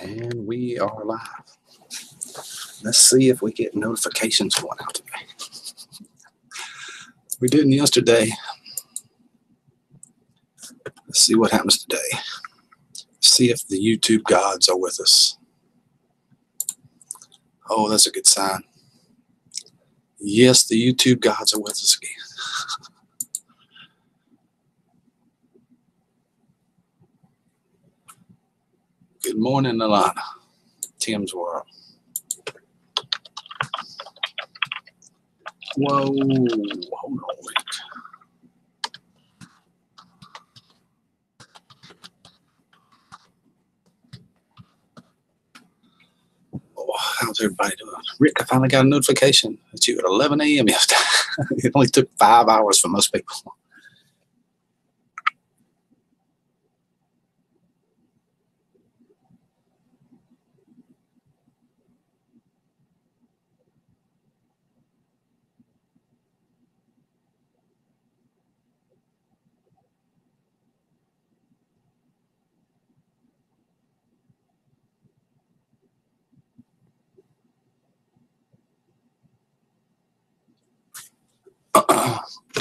And we are live. Let's see if we get notifications going out today. We didn't yesterday. Let's see what happens today. See if the YouTube gods are with us. Oh, that's a good sign. Yes, the YouTube gods are with us again. Good morning, Alana. Tim's World. Whoa, hold on, Rick. Oh, how's everybody doing? Rick, I finally got a notification that you at 11 a.m. yesterday. It only took 5 hours for most people.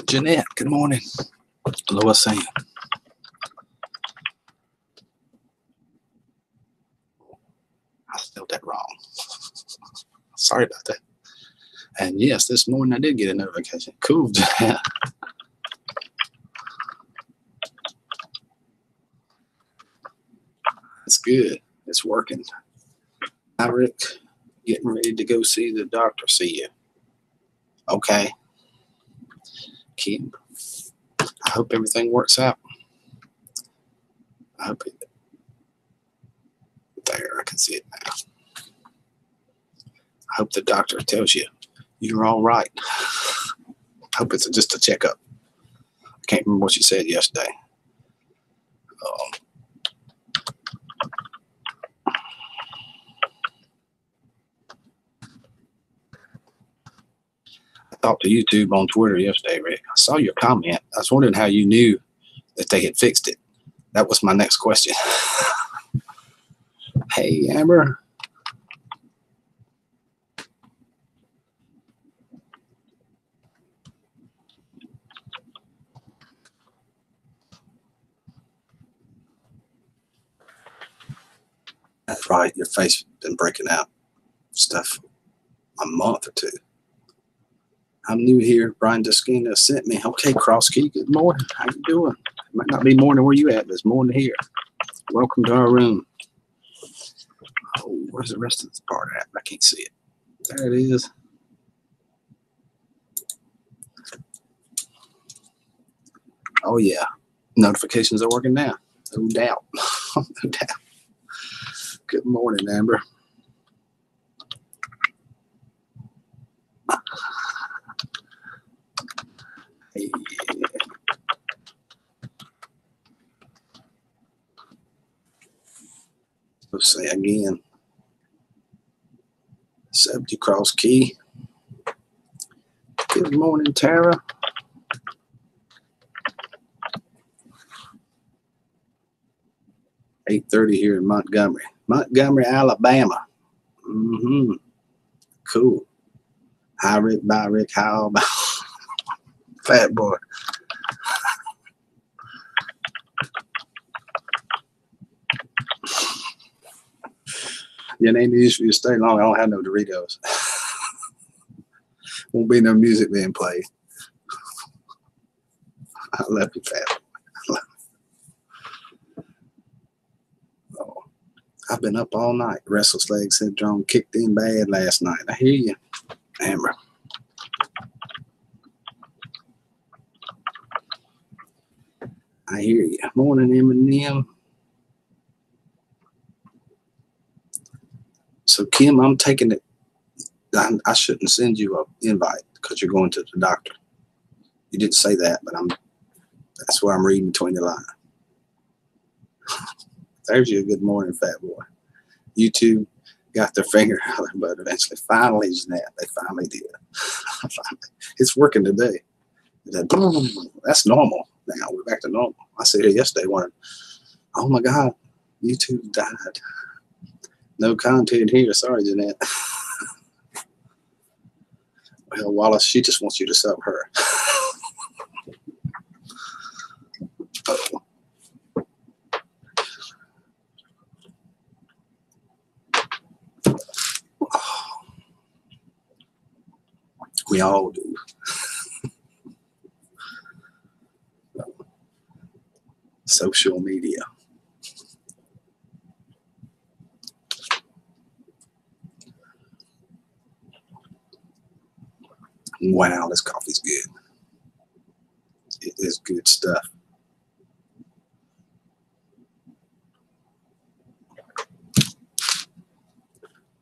Jeanette, good morning. Lois saying. I spelled that wrong. Sorry about that. And yes, this morning I did get a notification. Cool. It's good. It's working. Hi, Rick. Getting ready to go see the doctor. See you. Okay. Kim, I hope everything works out. I hope it. There, I can see it now. I hope the doctor tells you you're all right. I hope it's just a checkup. I can't remember what you said yesterday. I talked to YouTube on Twitter yesterday, Rick. I saw your comment. I was wondering how you knew that they had fixed it. That was my next question. Hey, Amber. That's right. Your face has been breaking out stuff a month or two. I'm new here. Brian Desquina sent me. Okay, Cross Key, good morning. How you doing? It might not be morning where you at, but it's morning here. Welcome to our room. Oh, where's the rest of this part at? I can't see it. There it is. Oh, yeah. Notifications are working now. No doubt. No doubt. Good morning, Amber. Hey. Let's say again. Subject Cross Key. Good morning, Tara. $8:30 here in Montgomery. Montgomery, Alabama. Cool. Hi, Rick. Bye, Rick. How about Fat Boy? Your name needs for you to stay long. I don't have no Doritos. Won't be no music being played. I love you, Fat. Oh, I've been up all night. Restless leg syndrome kicked in bad last night. I hear you, Amber. I hear you. Morning, Eminem. So, Kim, I'm taking it. I shouldn't send you an invite because you're going to the doctor. You didn't say that, but that's what I'm reading between the lines. There's your good morning, Fat Boy. YouTube got their finger out of their butt eventually. Finally, Jeanette, they finally did. It's working today. That's normal now. We're back to normal. I said it yesterday, wondering, oh my God, YouTube died. No content here. Sorry, Jeanette. Well, Wallace, she just wants you to sub her. We all do. Social media. Wow, this coffee's good. It is good stuff.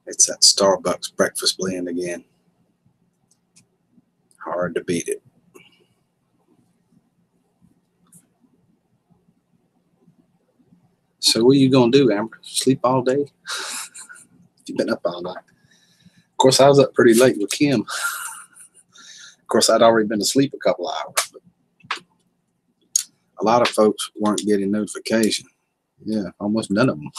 It's that Starbucks breakfast blend again. Hard to beat it. So what are you gonna do, Amber? Sleep all day? You've been up all night. Of course, I was up pretty late with Kim. Of course, I'd already been asleep a couple of hours. But a lot of folks weren't getting notification. Yeah, almost none of them.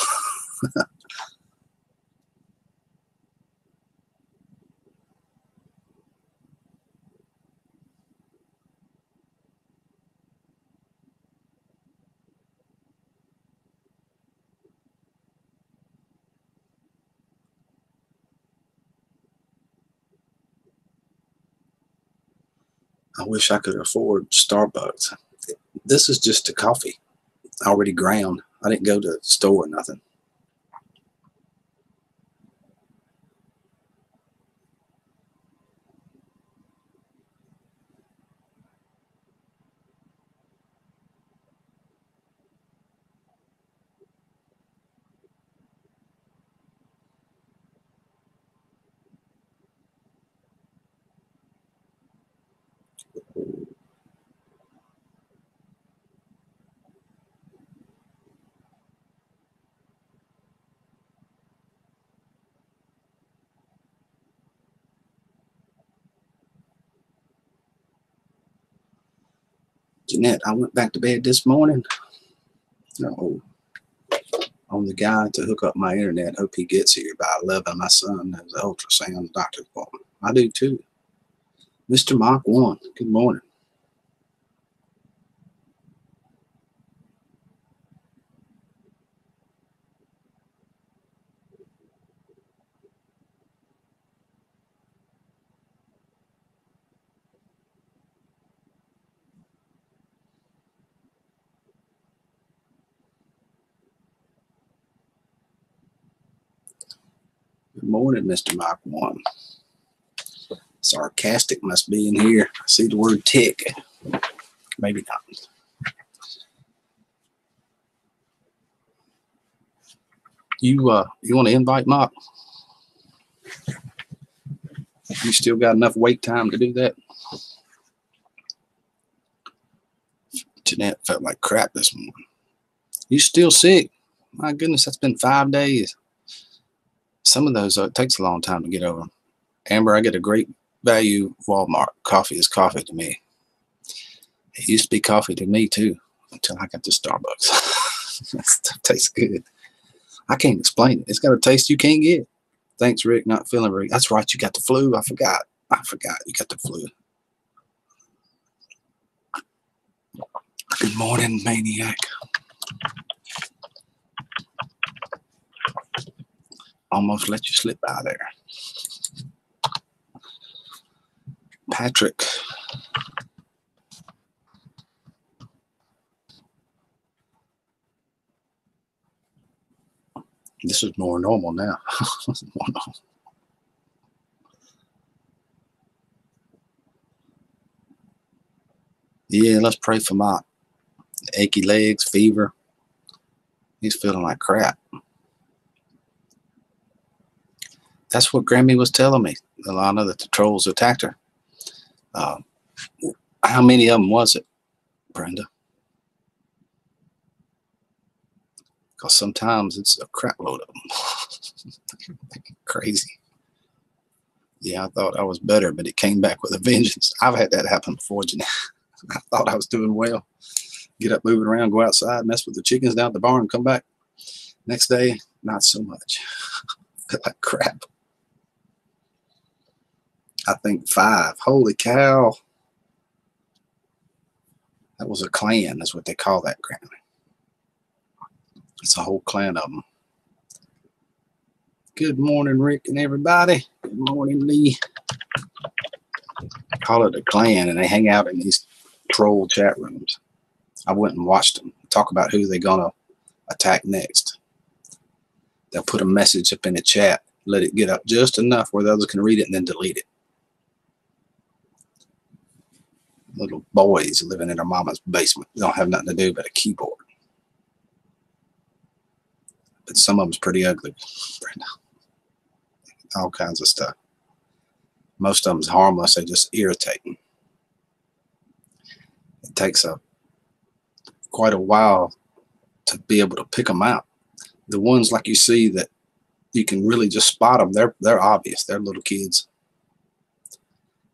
I wish I could afford Starbucks. This is just a coffee, already ground. I didn't go to the store or nothing. Jeanette, I went back to bed this morning. No, on the guy to hook up my internet. Hope he gets here by 11. My son has an ultrasound doctor's appointment. I do too. Mr. Mach 1, good morning. Good morning, Mr. Mach 1. Sarcastic must be in here. I see the word tick. Maybe not. You want to invite Mach? You still got enough wait time to do that? Jeanette felt like crap this morning. You still sick? My goodness, that's been 5 days. Some of those, it takes a long time to get over them. Amber, I get a great value Walmart. Coffee is coffee to me. It used to be coffee to me too, until I got to Starbucks. That stuff tastes good. I can't explain it. It's got a taste you can't get. Thanks, Rick. Not feeling very. That's right. You got the flu. I forgot. You got the flu. Good morning, Maniac. Almost let you slip out there. Patrick. This is more normal now. More normal. Yeah, let's pray for Mike. Achy legs, fever. He's feeling like crap. That's what Grammy was telling me. Alana, that the trolls attacked her. How many of them was it, Brenda? Because sometimes it's a crap load of them. Crazy. Yeah, I thought I was better, but it came back with a vengeance. I've had that happen before, Jeanette. I thought I was doing well. Get up, moving around, go outside, mess with the chickens down at the barn, come back. Next day, Not so much. I feel like crap. I think 5. Holy cow. That was a clan, is what they call that, Grammy. It's a whole clan of them. Good morning, Rick and everybody. Good morning, Lee. Call it a clan, and they hang out in these troll chat rooms. I went and watched them talk about who they're gonna attack next. They'll put a message up in the chat, let it get up just enough where the others can read it, and then delete it. Little boys living in their mama's basement. They don't have nothing to do but a keyboard. But some of them's pretty ugly. All kinds of stuff. Most of them's harmless. They just irritating. It takes quite a while to be able to pick them out. The ones like you see that you can really just spot them, they're obvious. They're little kids.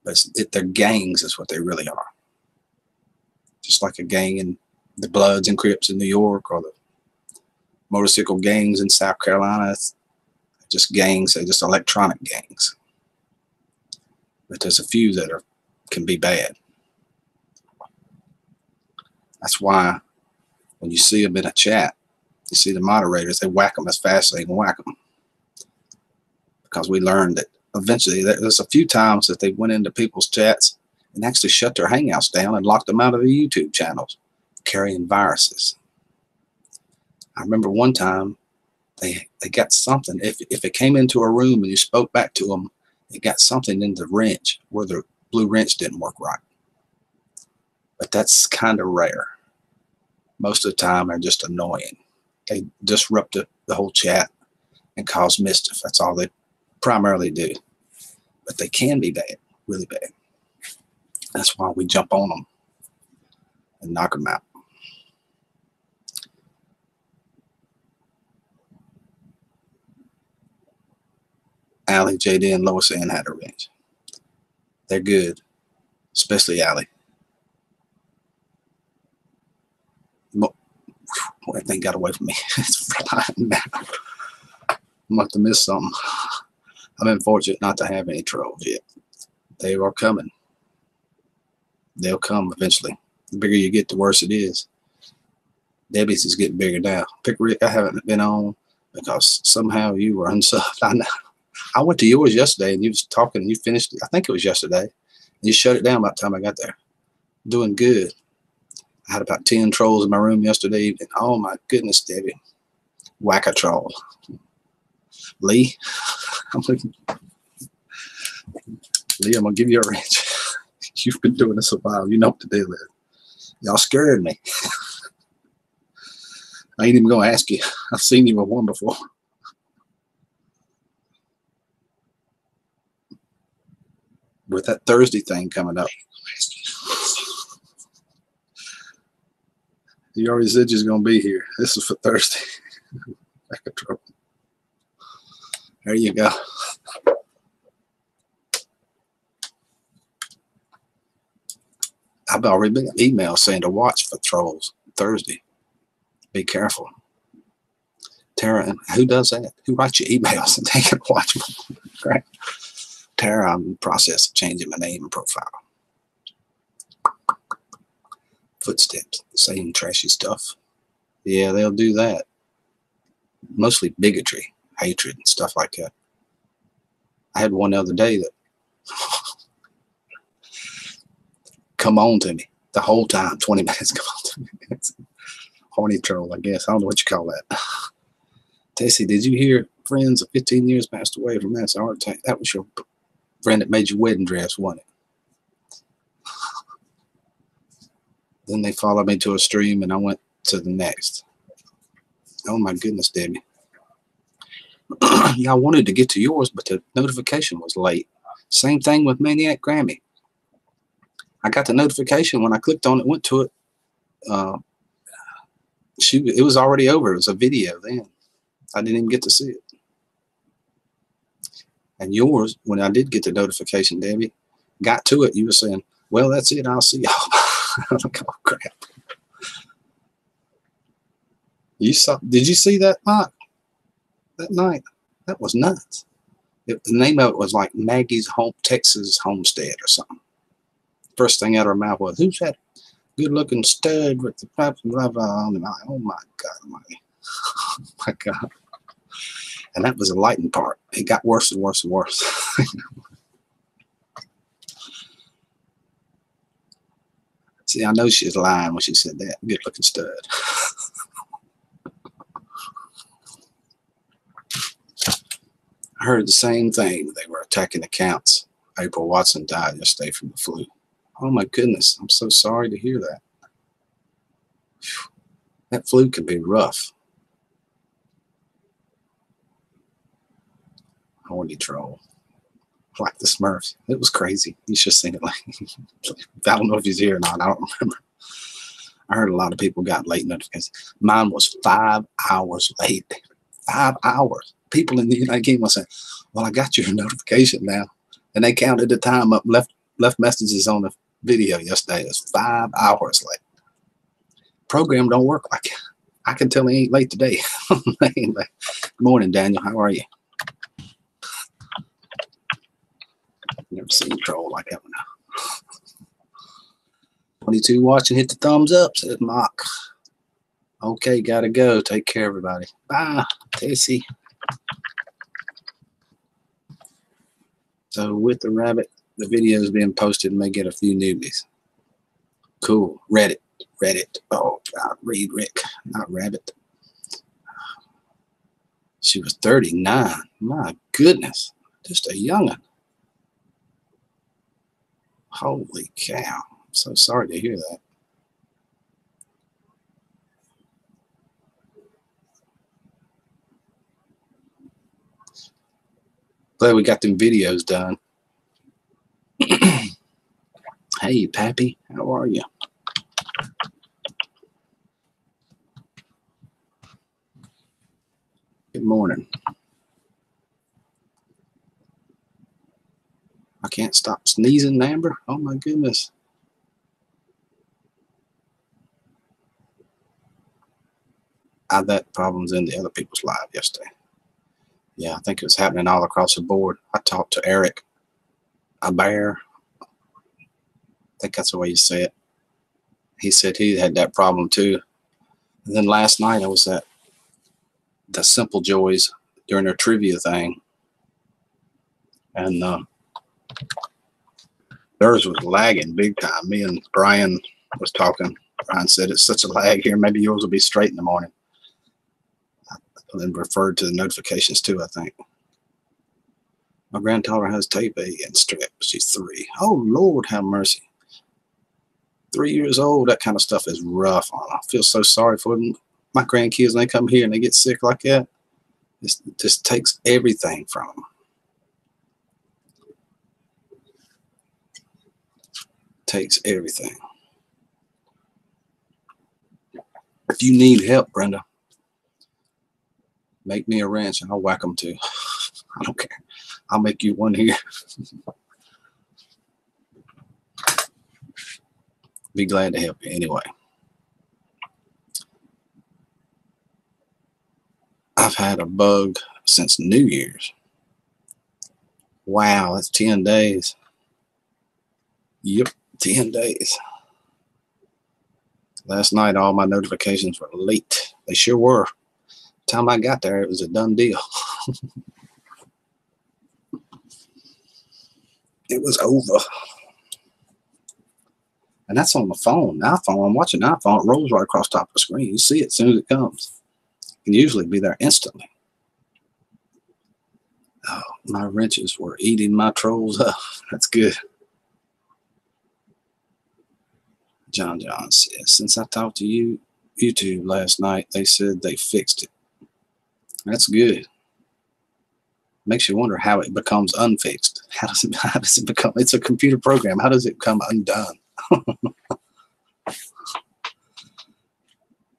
But they're gangs is what they really are. Just like a gang in the Bloods and Crips in New York, or the motorcycle gangs in South Carolina. It's just gangs. They're just electronic gangs. But there's a few that can be bad. That's why when you see them in a chat, you see the moderators, they whack them as fast as they can whack them. Because we learned that eventually, there's a few times that they went into people's chats and actually shut their hangouts down and locked them out of the YouTube channels, carrying viruses. I remember one time they got something. If it came into a room and you spoke back to them, it got something in the wrench where the blue wrench didn't work right. But that's kind of rare. Most of the time, they're just annoying. They disrupt the whole chat and cause mischief. That's all they primarily do. But they can be bad, really bad. That's why we jump on them and knock them out. Allie, JD, and Lois Ann had a wrench. They're good, especially Allie. That thing got away from me. It's flying now. I must have missed something. I've been fortunate not to have any trolls yet. They are coming. They'll come eventually. The bigger you get, the worse it is. Debbie's is getting bigger now. Pick Rick, I haven't been on because somehow you were unsubbed. I know. I went to yours yesterday and you was talking and you finished it. I think it was yesterday. And you shut it down by the time I got there. Doing good. I had about 10 trolls in my room yesterday evening. Oh my goodness, Debbie. Whack a troll. Lee, I'm gonna give you a wrench. You've been doing this a while. You know what to do with it. Y'all scared me. I ain't even gonna ask you. I've seen you with one before. With that Thursday thing coming up. You already said you was gonna be here. This is for Thursday. Back of trouble. There you go. I've already been emailed saying to watch for trolls Thursday. Be careful. Tara, who does that? Who writes your emails and they can watch them? Great. Tara, I'm in the process of changing my name and profile. Footsteps, saying trashy stuff. Yeah, they'll do that. Mostly bigotry, hatred, and stuff like that. I had one the other day that come on to me the whole time, 20 minutes, come on to me. It's horny troll, I guess. I don't know what you call that. Tessie, did you hear friends of 15 years passed away from massive heart attack? That was your friend that made your wedding dress, wasn't it? Then they followed me to a stream and I went to the next. Oh my goodness, Debbie. Yeah, I wanted to get to yours, but the notification was late. Same thing with Maniac Grammy. I got the notification when I clicked on it, went to it. It was already over. It was a video then. I didn't even get to see it. And yours, when I did get the notification, Debbie, got to it, you were saying, well, that's it. I'll see y'all. Oh, crap. Did you see that, Mark? that night. That was nuts. The name of it was like Maggie's Texas Homestead or something. First thing out of her mouth was, "Who's that good-looking stud with the blah blah blah?" And I'm like, oh my God, oh my God. And that was the lighting part. It got worse and worse and worse. See, I know she was lying when she said that. Good-looking stud. I heard the same thing. They were attacking accounts. April Watson died yesterday from the flu. Oh my goodness. I'm so sorry to hear that. That flu can be rough. Horny troll. Like the Smurfs. It was crazy. You should seen it. Like, I don't know if he's here or not. I don't remember. I heard a lot of people got late notifications. Mine was 5 hours late. 5 hours. People in the United Kingdom saying, "Well, I got your notification now," and they counted the time up, left messages on the video yesterday. It was 5 hours late. Program don't work like that. I can tell he ain't late today. Good morning, Daniel. How are you? Never seen a troll like that one now. 22 watching. Hit the thumbs up, says Mock. Okay, gotta go. Take care, everybody. Bye, Tessie. So with the rabbit, the video is being posted and may get a few newbies. Cool. Reddit. Oh, God. Read Rick, not Rabbit. She was 39. My goodness. Just a young'un. Holy cow. I'm so sorry to hear that. Glad we got them videos done. Hey, Pappy. How are you? Good morning. I can't stop sneezing, Amber. Oh, my goodness. I had that problems in the other people's live yesterday. Yeah, I think it was happening all across the board. I talked to Eric, a bear. I think that's the way you say it. He said he had that problem too. And then last night I was at the Simple Joys during their trivia thing. And theirs was lagging big time. Me and Brian was talking. Brian said, "It's such a lag here. Maybe yours will be straight in the morning." And then referred to the notifications too, I think. My granddaughter has type A and strep. She's 3. Oh, Lord have mercy. 3 years old, that kind of stuff is rough. I feel so sorry for them. My grandkids, when they come here and they get sick like that, it just takes everything from them. Takes everything. If you need help, Brenda, make me a wrench and I'll whack them too. I don't care. I'll make you one here. Be glad to help you anyway. I've had a bug since New Year's. Wow, that's 10 days. Yep, 10 days. Last night, all my notifications were late. They sure were. The time I got there, it was a done deal. It was over. And that's on the phone. iPhone, I'm watching iPhone. It rolls right across the top of the screen. You see it as soon as it comes. It can usually be there instantly. Oh, my wrenches were eating my trolls up. That's good. John says, "Since I talked to YouTube last night, they said they fixed it." That's good. Makes you wonder how it becomes unfixed. How does it become? It's a computer program. How does it become undone?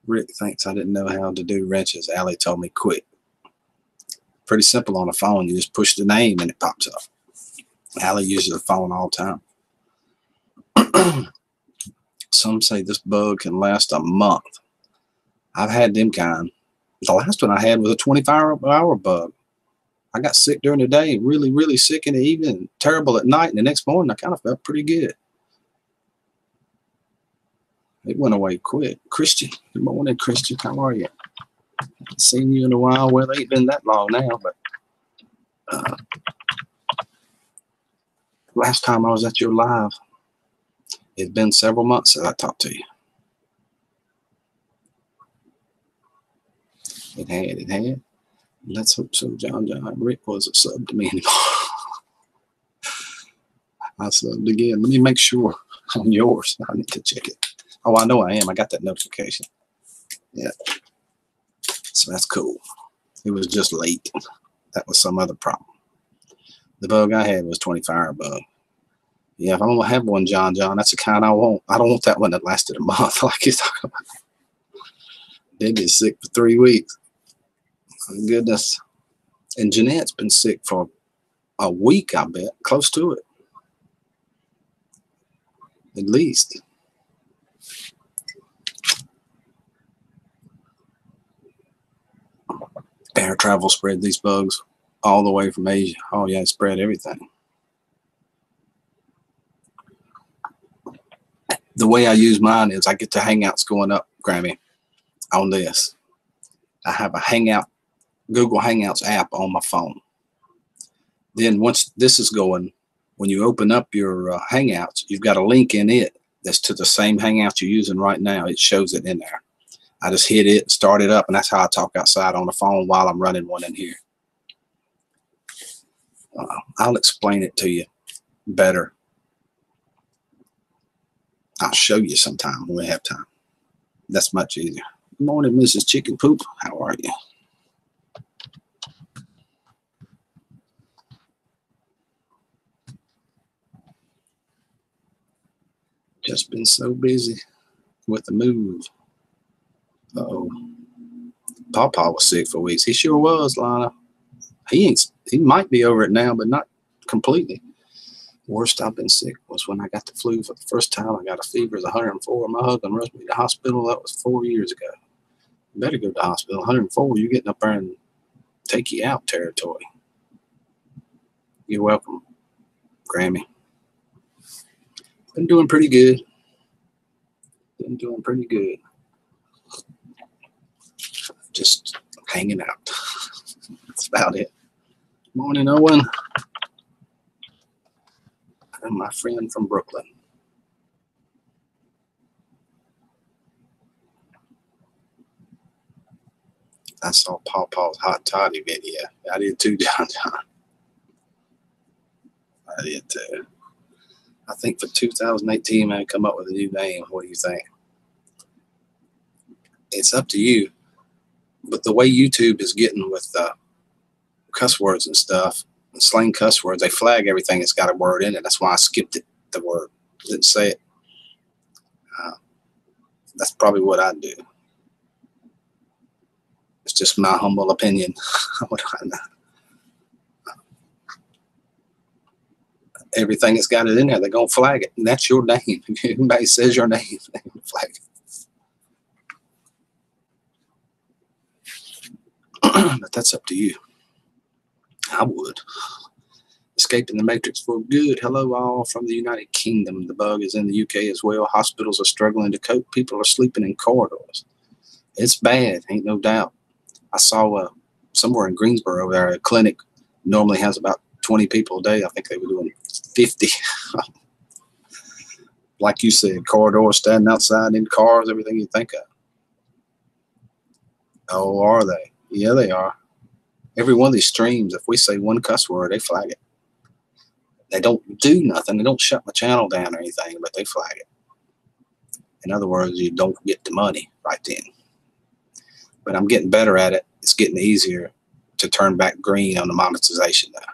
Rick thinks I didn't know how to do wrenches. Allie told me quit. Pretty simple on a phone. You just push the name and it pops up. Allie uses a phone all the time. Some say this bug can last a month. I've had them kind. The last one I had was a 24-hour bug. I got sick during the day, really, really sick in the evening, terrible at night, and the next morning I kind of felt pretty good. It went away quick. Christian, good morning, Christian. How are you? Haven't seen you in a while. Well, it ain't been that long now, but last time I was at your live, it's been several months since I talked to you. It had. Let's hope so. John Rick was a sub to me anymore. I subbed again. Let me make sure on yours. I need to check it. Oh, I know I am. I got that notification. Yeah. So that's cool. It was just late. That was some other problem. The bug I had was 24-hour bug. Yeah, if I'm gonna have one, John, that's the kind I want. I don't want that one that lasted a month, like he's talking about. They get sick for 3 weeks. Oh, goodness. And Jeanette's been sick for a week, I bet. Close to it. At least. Air travel spread these bugs all the way from Asia. Oh, yeah, it spread everything. The way I use mine is I get the Hangouts going up, Grammy, on this. I have a Hangout, Google Hangouts app on my phone. Then once this is going, when you open up your Hangouts, you've got a link in it that's to the same Hangout you're using right now. It shows it in there. I just hit it, start it up, and that's how I talk outside on the phone while I'm running one in here. I'll explain it to you better. I'll show you sometime when we have time. That's much easier. Good morning, Mrs. Chicken Poop. How are you? Just been so busy with the move. Uh-oh. Pawpaw was sick for weeks. He sure was, Lana. He might be over it now, but not completely. Worst I've been sick was when I got the flu for the first time. I got a fever, it was 104. My husband rushed me to the hospital. That was 4 years ago. You better go to the hospital. 104, you're getting up there and take you out territory. You're welcome, Grammy. Been doing pretty good. Just hanging out. That's about it. Morning, Owen. And my friend from Brooklyn. I saw Pawpaw's Hot Toddy video. I did too, John. I did too. I think for 2018, I come up with a new name. What do you think? It's up to you. But the way YouTube is getting with cuss words and stuff, and slang cuss words, they flag everything that's got a word in it. That's why I skipped it, the word. Didn't say it. That's probably what I'd do. It's just my humble opinion. Everything that's got it in there, they're going to flag it. And that's your name. If anybody says your name, they're going to flag it. But that's up to you. I would. Escaping the Matrix for good. Hello, all from the United Kingdom. The bug is in the UK as well. Hospitals are struggling to cope. People are sleeping in corridors. It's bad, ain't no doubt. I saw somewhere in Greensboro there, a clinic normally has about 20 people a day. I think they were doing 50. Like you said, corridors, standing outside in cars, everything you think of. Oh, are they? Yeah, they are. Every one of these streams, if we say one cuss word, they flag it. They don't do nothing. They don't shut my channel down or anything, but they flag it. In other words, you don't get the money right then. But I'm getting better at it. It's getting easier to turn back green on the monetization now.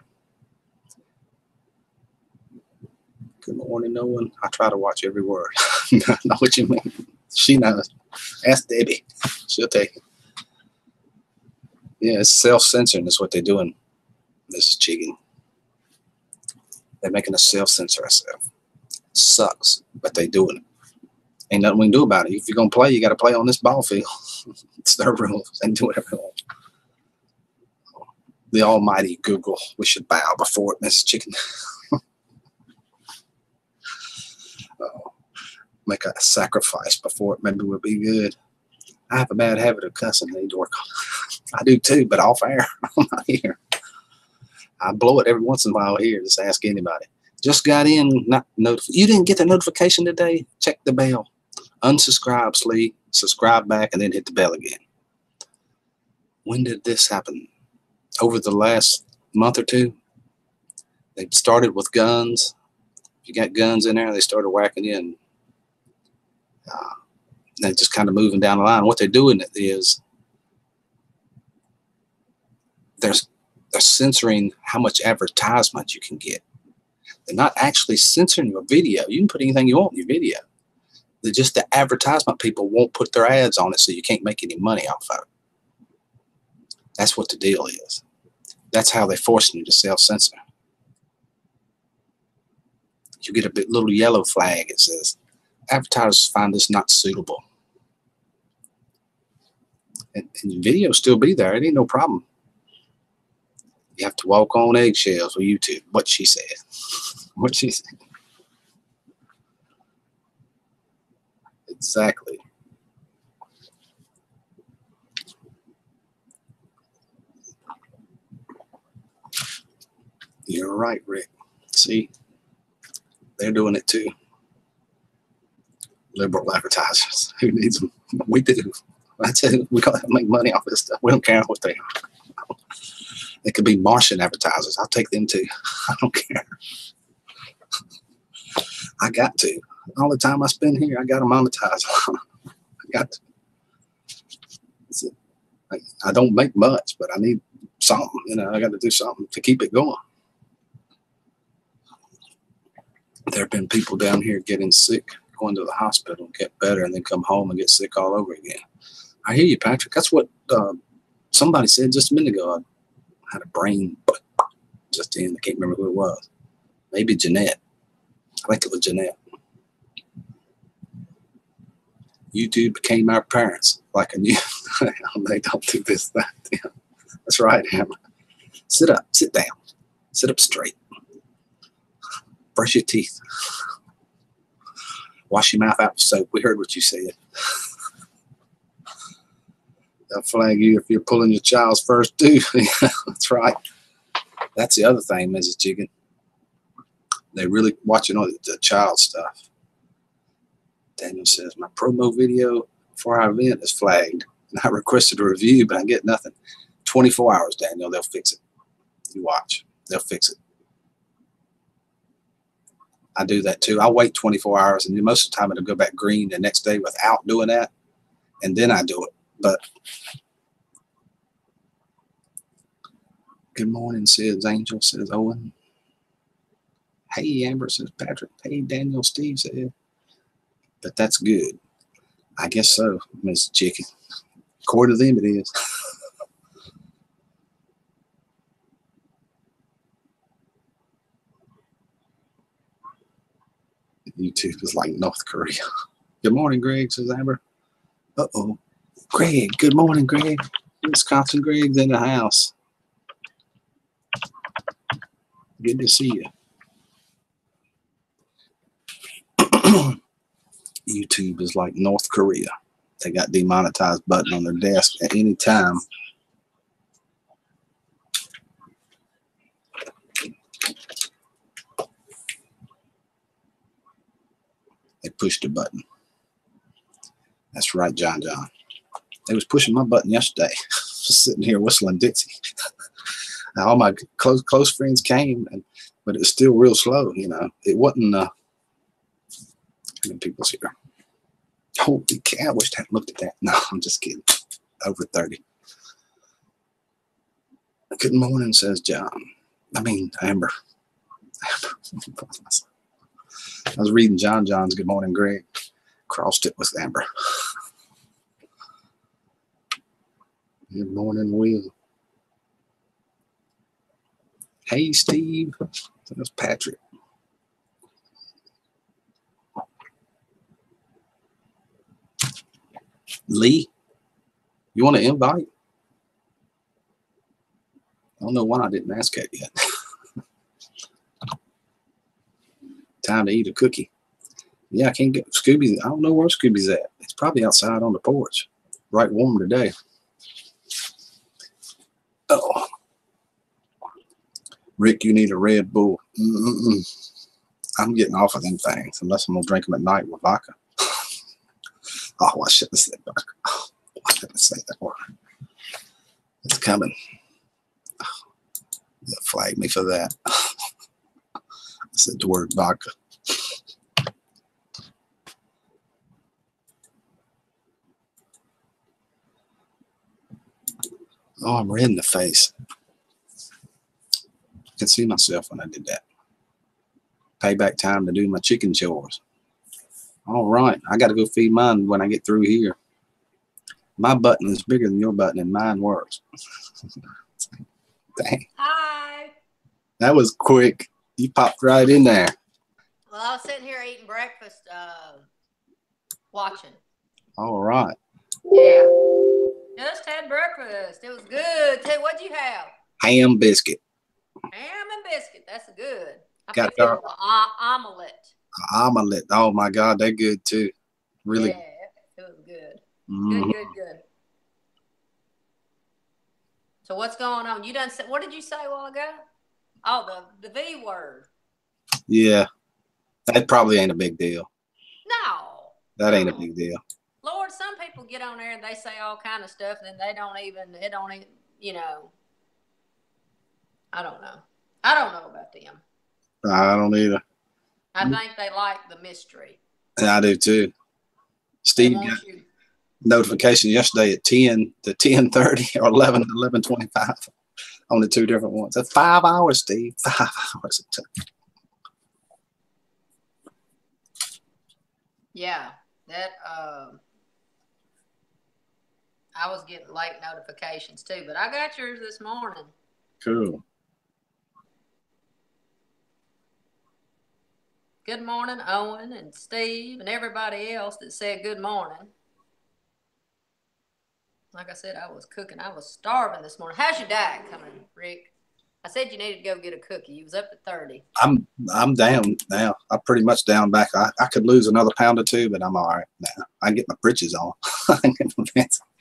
Good morning, no one. I try to watch every word. I know what you mean. She knows. Ask Debbie. She'll take it. Yeah, it's self-censoring is what they're doing, Mrs. Chicken. They're making us self-censor ourselves. Sucks, but they're doing it. Ain't nothing we can do about it. If you're going to play, you got to play on this ball field. It's their rules. They can do whatever they want. The almighty Google. We should bow before it, Mrs. Chicken. Make a sacrifice before it. Maybe we'll be good. I have a bad habit of cussing. I need to work on it. I do too, but off air. I'm not here. I blow it every once in a while here. Just ask anybody. Just got in. Not notified. You didn't get the notification today? Check the bell. Unsubscribe, sleep. Subscribe back, and then hit the bell again. When did this happen? Over the last month or two? They started with guns. If you got guns in there, they started whacking you, and they're just kind of moving down the line. What they're doing is they're censoring how much advertisement you can get. They're not actually censoring your video. You can put anything you want in your video. They're just the advertisement people won't put their ads on it, so you can't make any money off of it. That's what the deal is. That's how they're forcing you to self-censor. You get a little yellow flag. It says, advertisers find this not suitable. And your video will still be there. It ain't no problem. You have to walk on eggshells with YouTube. What she said. What she said. Exactly. You're right, Rick. See? They're doing it too. Liberal advertisers. Who needs them? We do. That's it. We gotta make money off this stuff. We don't care what they are. They could be Martian advertisers. I'll take them too. I don't care. I got to. All the time I spend here, I got to monetize. I got to. I don't make much, but I need something. You know, I got to do something to keep it going. There have been people down here getting sick, going to the hospital, get better, and then come home and get sick all over again. I hear you, Patrick. That's what somebody said just a minute ago. I had a brain just in. I can't remember who it was. Maybe Jeanette. I think it was Jeanette. YouTube became our parents. Like a new, they don't do this, that. Yeah. That's right, Hammer. Sit up, sit down, sit up straight. Brush your teeth. Wash your mouth out with soap. We heard what you said. They'll flag you if you're pulling your child's first tooth. That's right. That's the other thing, Mrs. Chicken. They're really watching all the child stuff. Daniel says, my promo video for our event is flagged. And I requested a review, but I get nothing. 24 hours, Daniel. They'll fix it. You watch. They'll fix it. I do that too. I'll wait 24 hours, and most of the time it'll go back green the next day without doing that, and then I do it. But good morning, says Angel, says Owen. Hey, Amber, says Patrick. Hey, Daniel, Steve said. But that's good. I guess so, Miss Chicken. According to them, it is. YouTube is like North Korea. Good morning, Greg, says Amber. Uh-oh. Greg, good morning, Greg. Wisconsin Greg's in the house. Good to see you. YouTube is like North Korea. They got demonetized button on their desk at any time. They pushed the button. That's right, John. They was pushing my button yesterday. Just sitting here whistling Dixie. All my close friends came, but it was still real slow. You know, it wasn't. How many people's here? Holy cow! I wish I hadn't looked at that. No, I'm just kidding. Over 30. Good morning, says John. I mean, Amber. I was reading John's Good Morning, Greg. Crossed it with Amber. Good morning, Will. Hey, Steve. That's Patrick. Lee, you want to invite? I don't know why I didn't ask that yet. Time to eat a cookie. Yeah, I can't get Scooby. I don't know where Scooby's at. It's probably outside on the porch. Right warm today. Oh, Rick, you need a Red Bull. I'm getting off of them things unless I'm gonna drink them at night with vodka. Oh, I shouldn't have said vodka. Oh, why did I say that word? It's coming. They'll flag me for that. I said the word vodka. Oh, I'm red in the face. I can see myself when I did that. Payback time to do my chicken chores. All right, I got to go feed mine when I get through here. My button is bigger than your button, and mine works. Dang. Hi. That was quick. You popped right in there. Well, I was sitting here eating breakfast, watching. All right. Yeah. Just had breakfast. It was good. Tell you, what'd you have? Ham biscuit. Ham and biscuit. That's good. I Got picked up an omelet. Omelet. Oh my God, they're good too. Really. Yeah, it was good. Good. So what's going on? You done? What did you say a while ago? Oh, the V word. Yeah, that probably ain't a big deal. No. That ain't a big deal. Lord, some people get on there and they say all kind of stuff, and then it don't even, you know. I don't know. I don't know about them. I don't either. I think they like the mystery. I do too. Steve got notification yesterday at 10 to 10:30 or 11 to 11:25 on the two different ones. That's 5 hours, Steve. 5 hours it took. Yeah, that I was getting late notifications too, but I got yours this morning. Cool. Good morning, Owen and Steve and everybody else that said good morning. Like I said, I was cooking. I was starving this morning. How's your diet coming, Rick? I said you needed to go get a cookie. You was up to 30. I'm down now. I'm pretty much down back. I could lose another pound or two, but I'm all right now. I can get my britches on.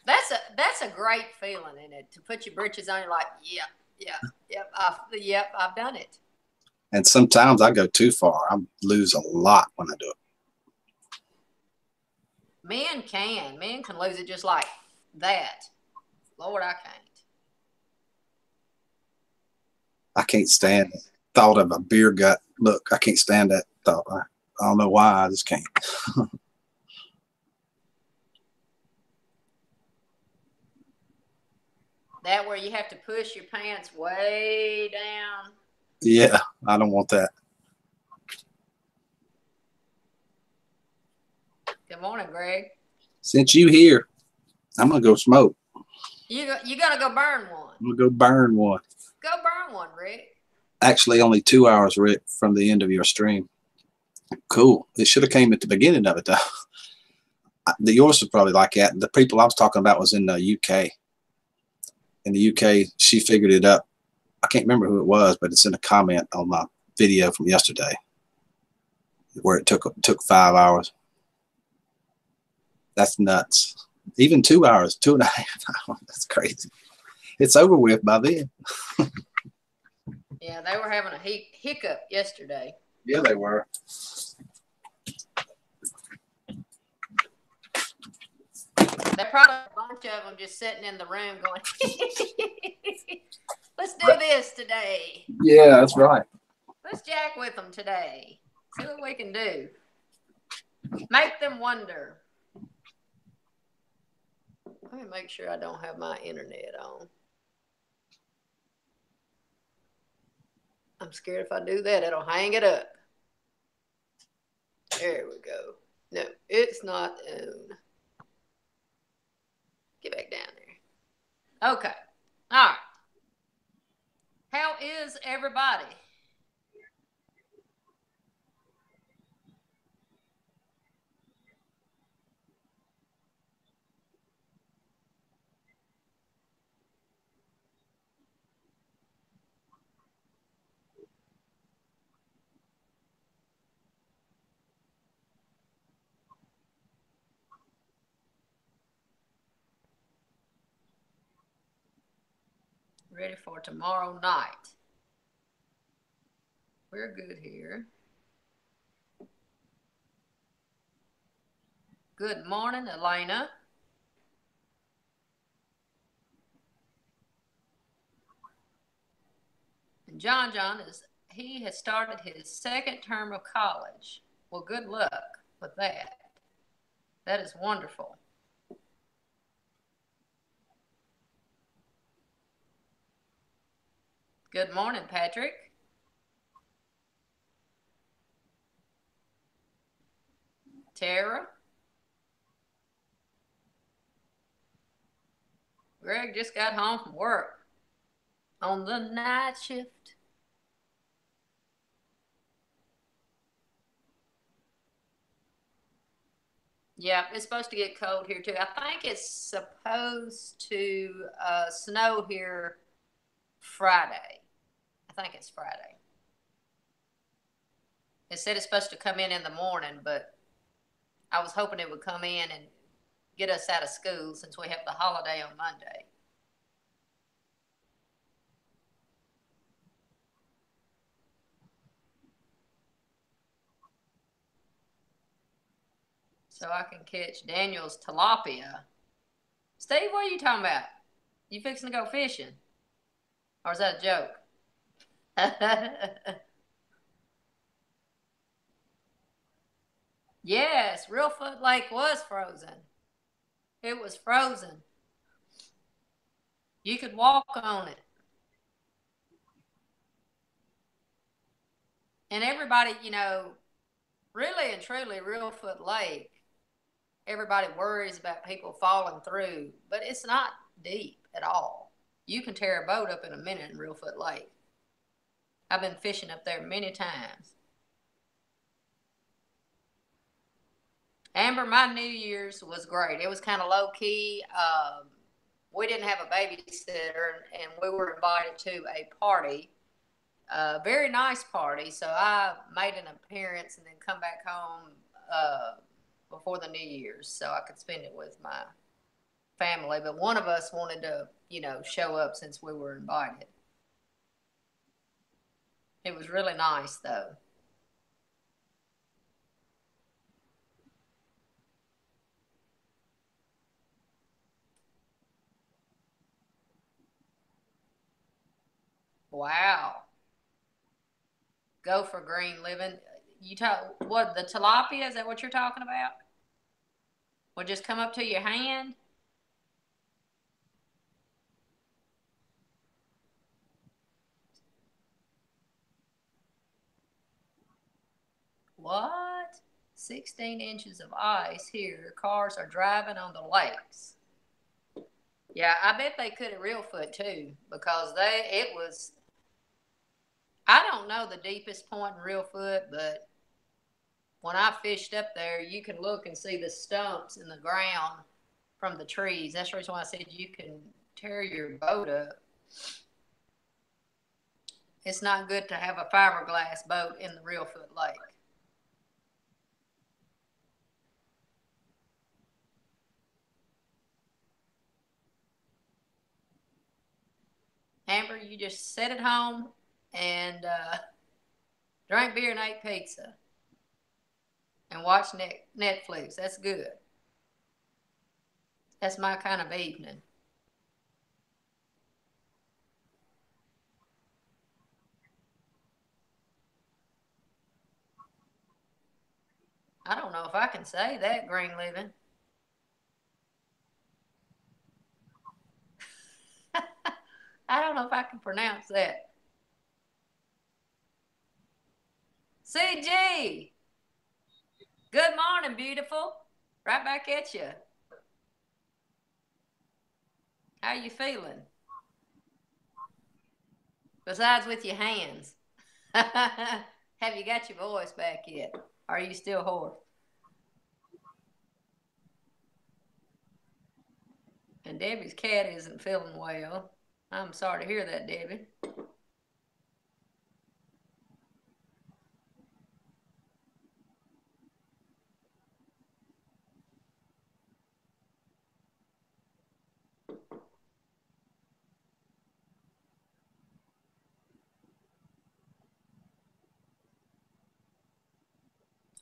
That's a great feeling, isn't it? To put your britches on, you're like, I've done it. And sometimes I go too far. I lose a lot when I do it. Men can lose it just like that. Lord, I can't. I can't stand the thought of a beer gut. Look, I can't stand that thought. I don't know why. I just can't. That where you have to push your pants way down. Yeah, I don't want that. Good morning, Greg. Since you here, I'm gonna go smoke. You gonna go burn one? I'm gonna go burn one. Go burn one, Rick. Actually, only 2 hours, Rick, from the end of your stream. Cool. It should have came at the beginning of it, though. Yours was probably like that. The people I was talking about was in the UK. In the UK, she figured it up. I can't remember who it was, but it's in a comment on my video from yesterday where it took 5 hours. That's nuts. Even 2 hours, 2.5 hours. That's crazy. It's over with by then. Yeah, they were having a hiccup yesterday. Yeah, they were. There probably a bunch of them just sitting in the room going, let's do this today. Yeah, that's right. Let's jack with them today. See what we can do. Make them wonder. Let me make sure I don't have my internet on. I'm scared if I do that, it'll hang it up. There we go. No, it's not on. Get back down there. Okay. All right. How is everybody? ready for tomorrow night. We're good here. Good morning, Elena. And John he has started his second term of college. Well, good luck with that. That is wonderful. Good morning, Patrick. Tara. Greg just got home from work on the night shift. Yeah, it's supposed to get cold here too. I think it's supposed to snow here Friday. I think it's Friday. It said it's supposed to come in the morning, but I was hoping it would come in and get us out of school since we have the holiday on Monday. So I can catch Daniel's tilapia. Steve, what are you talking about? You fixing to go fishing? Or is that a joke? Yes, Reelfoot Lake was frozen. It was frozen. You could walk on it. And everybody, you know, really and truly, Reelfoot Lake, everybody worries about people falling through, but it's not deep at all. You can tear a boat up in a minute in Reelfoot Lake. I've been fishing up there many times. Amber, my New Year's was great. It was kind of low key. We didn't have a babysitter, and we were invited to a party, a very nice party. So I made an appearance and then come back home before the New Year's so I could spend it with my family. But one of us wanted to, you know, show up since we were invited. It was really nice, though. Wow. Go for green living. You talk what, the tilapia? Is that what you're talking about? Will just come up to your hand? What? 16 inches of ice here. Cars are driving on the lakes. Yeah, I bet they could at Reelfoot too, because it was, I don't know the deepest point in Reelfoot, but when I fished up there, you can look and see the stumps in the ground from the trees. That's the reason why I said you can tear your boat up. It's not good to have a fiberglass boat in the Reelfoot Lake. Amber, you just sit at home and drink beer and ate pizza and watch Netflix. That's good. That's my kind of evening. I don't know if I can say that, green living. I don't know if I can pronounce that. CG, good morning, beautiful. Right back at you. How you feeling? Besides with your hands. Have you got your voice back yet? Or are you still hoarse? And Debbie's cat isn't feeling well. I'm sorry to hear that, Debbie.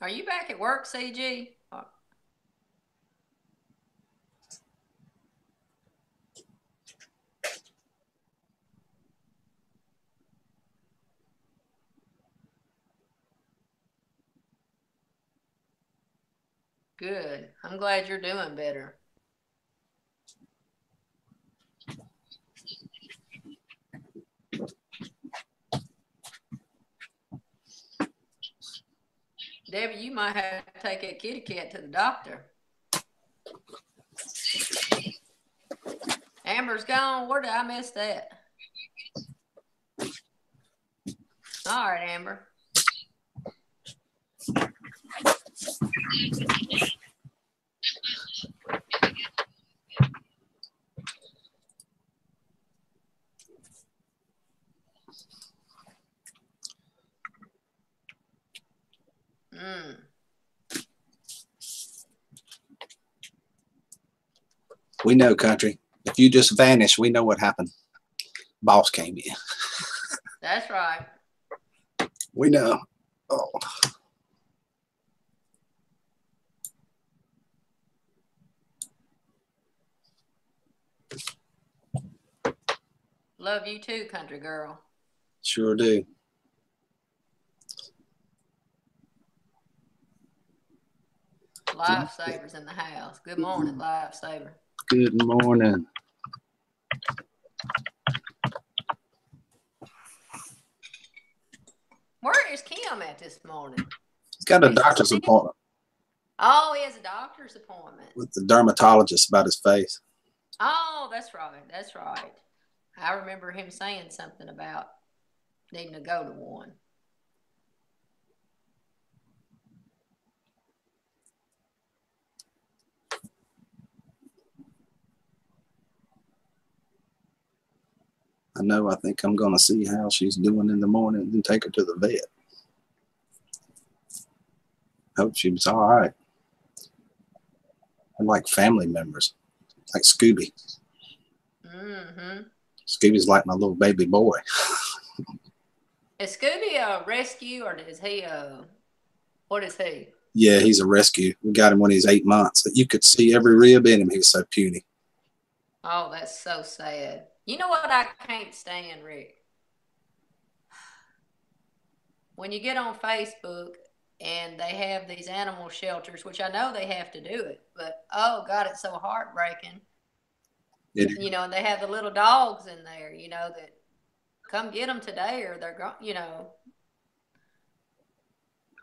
Are you back at work, CG? Good. I'm glad you're doing better. Debbie, you might have to take that kitty cat to the doctor. Amber's gone. Where did I miss that? All right, Amber. We know, country. If you just vanish, we know what happened. Boss came in. That's right. We know. Oh. Love you too, country girl. Sure do. Lifesavers in the house. Good morning, Lifesaver. Good morning. Where is Kim at this morning? He's got a doctor's appointment. Oh, he has a doctor's appointment. With the dermatologist about his face. Oh, that's right. That's right. I remember him saying something about needing to go to one. I know. I think I'm going to see how she's doing in the morning and take her to the vet. Hope she was all right. I'm like family members, like Scooby. Mm-hmm. Scooby's like my little baby boy. Is Scooby a rescue or is he what is he? Yeah, he's a rescue. We got him when he's 8 months. You could see every rib in him. He was so puny. Oh, that's so sad. You know what I can't stand, Rick? When you get on Facebook and they have these animal shelters, which I know they have to do it, but oh God, it's so heartbreaking. You know, and they have the little dogs in there, you know, that come get them today or they're gone, you know.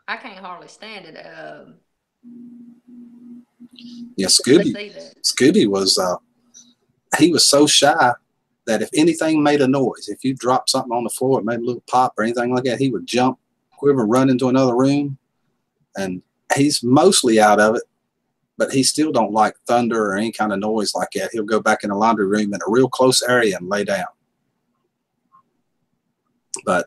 I can't hardly stand it. Yeah, Scooby was, he was so shy that if anything made a noise, if you dropped something on the floor, it made a little pop or anything like that, he would jump, quiver, run into another room. And he's mostly out of it, but he still don't like thunder or any kind of noise like that. He'll go back in the laundry room in a real close area and lay down. But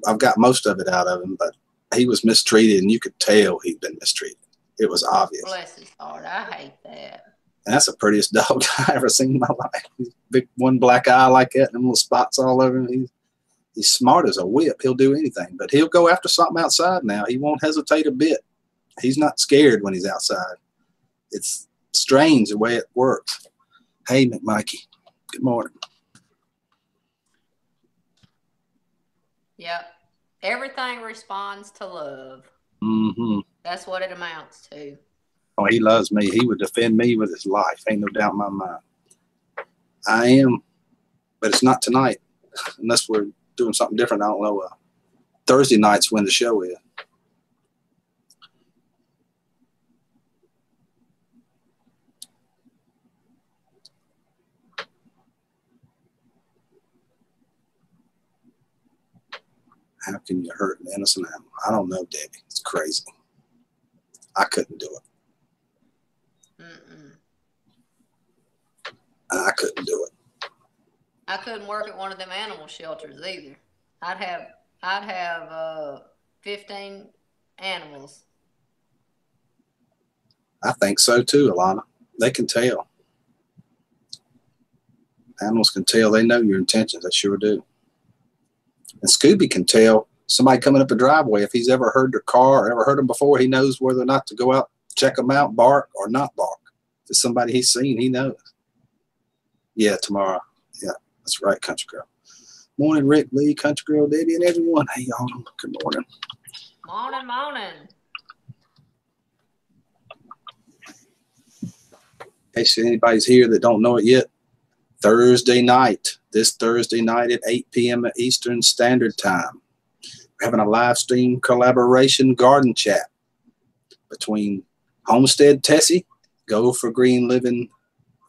I've got most of it out of him, but he was mistreated, and you could tell he'd been mistreated. It was obvious. Bless his heart. I hate that. And that's the prettiest dog I ever seen in my life. He's big, one black eye like that, and them little spots all over him. He's smart as a whip. He'll do anything, but he'll go after something outside now. He won't hesitate a bit. He's not scared when he's outside. It's strange the way it works. Hey, McMikey. Good morning. Yep. Everything responds to love. Mm-hmm. That's what it amounts to. Oh, he loves me. He would defend me with his life. Ain't no doubt in my mind. I am, but it's not tonight. Unless we're doing something different. I don't know. Thursday night's when the show is. How can you hurt an innocent animal? I don't know, Debbie. It's crazy. I couldn't do it. I couldn't do it. I couldn't work at one of them animal shelters either. I'd have 15 animals. I think so too, Alana. They can tell. Animals can tell. They know your intentions. They sure do. And Scooby can tell somebody coming up a driveway, if he's ever heard their car or ever heard them before, he knows whether or not to go out, check them out, bark or not bark. If it's somebody he's seen, he knows. Yeah, tomorrow. Yeah, that's right, Country Girl. Morning, Rick, Lee, Country Girl, Debbie, and everyone. Hey, y'all. Good morning. Morning, morning. Hey, so anybody's here that don't know it yet, Thursday night, this Thursday night at 8 p.m. Eastern Standard Time, we're having a live stream collaboration garden chat between Homestead Tessie, Go for Green Living,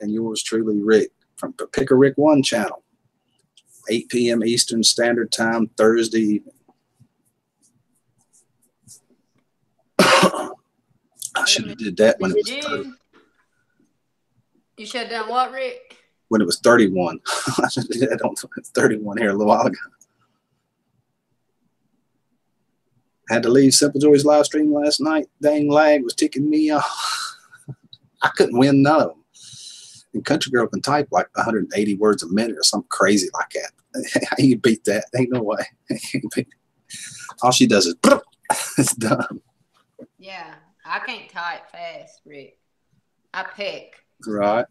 and yours truly, Rick, from Pick a Rick 1 channel, 8 p.m. Eastern Standard Time, Thursday evening. I should have did that when it was 30. You should have done what, Rick? When it was 31. I should have did that on 31 here a little while ago. Had to leave Simple Joy's live stream last night. Dang lag was ticking me off. I couldn't win none of them. And Country Girl can type like 180 words a minute or something crazy like that. How you beat that? Ain't no way. All she does is it's done. Yeah, I can't type fast, Rick. I pick. Right.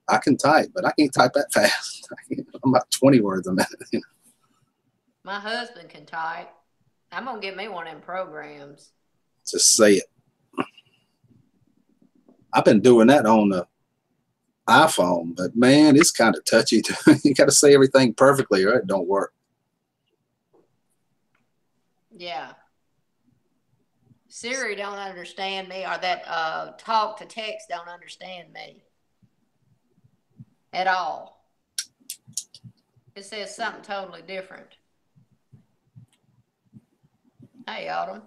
I can type, but I can't type that fast. I'm about 20 words a minute. You know? My husband can type. I'm going to get me one of them programs. Just say it. I've been doing that on the iPhone, but man, it's kind of touchy. You got to say everything perfectly or it don't work. Yeah. Siri don't understand me, or that talk to text don't understand me at all. It says something totally different. Hey, Autumn.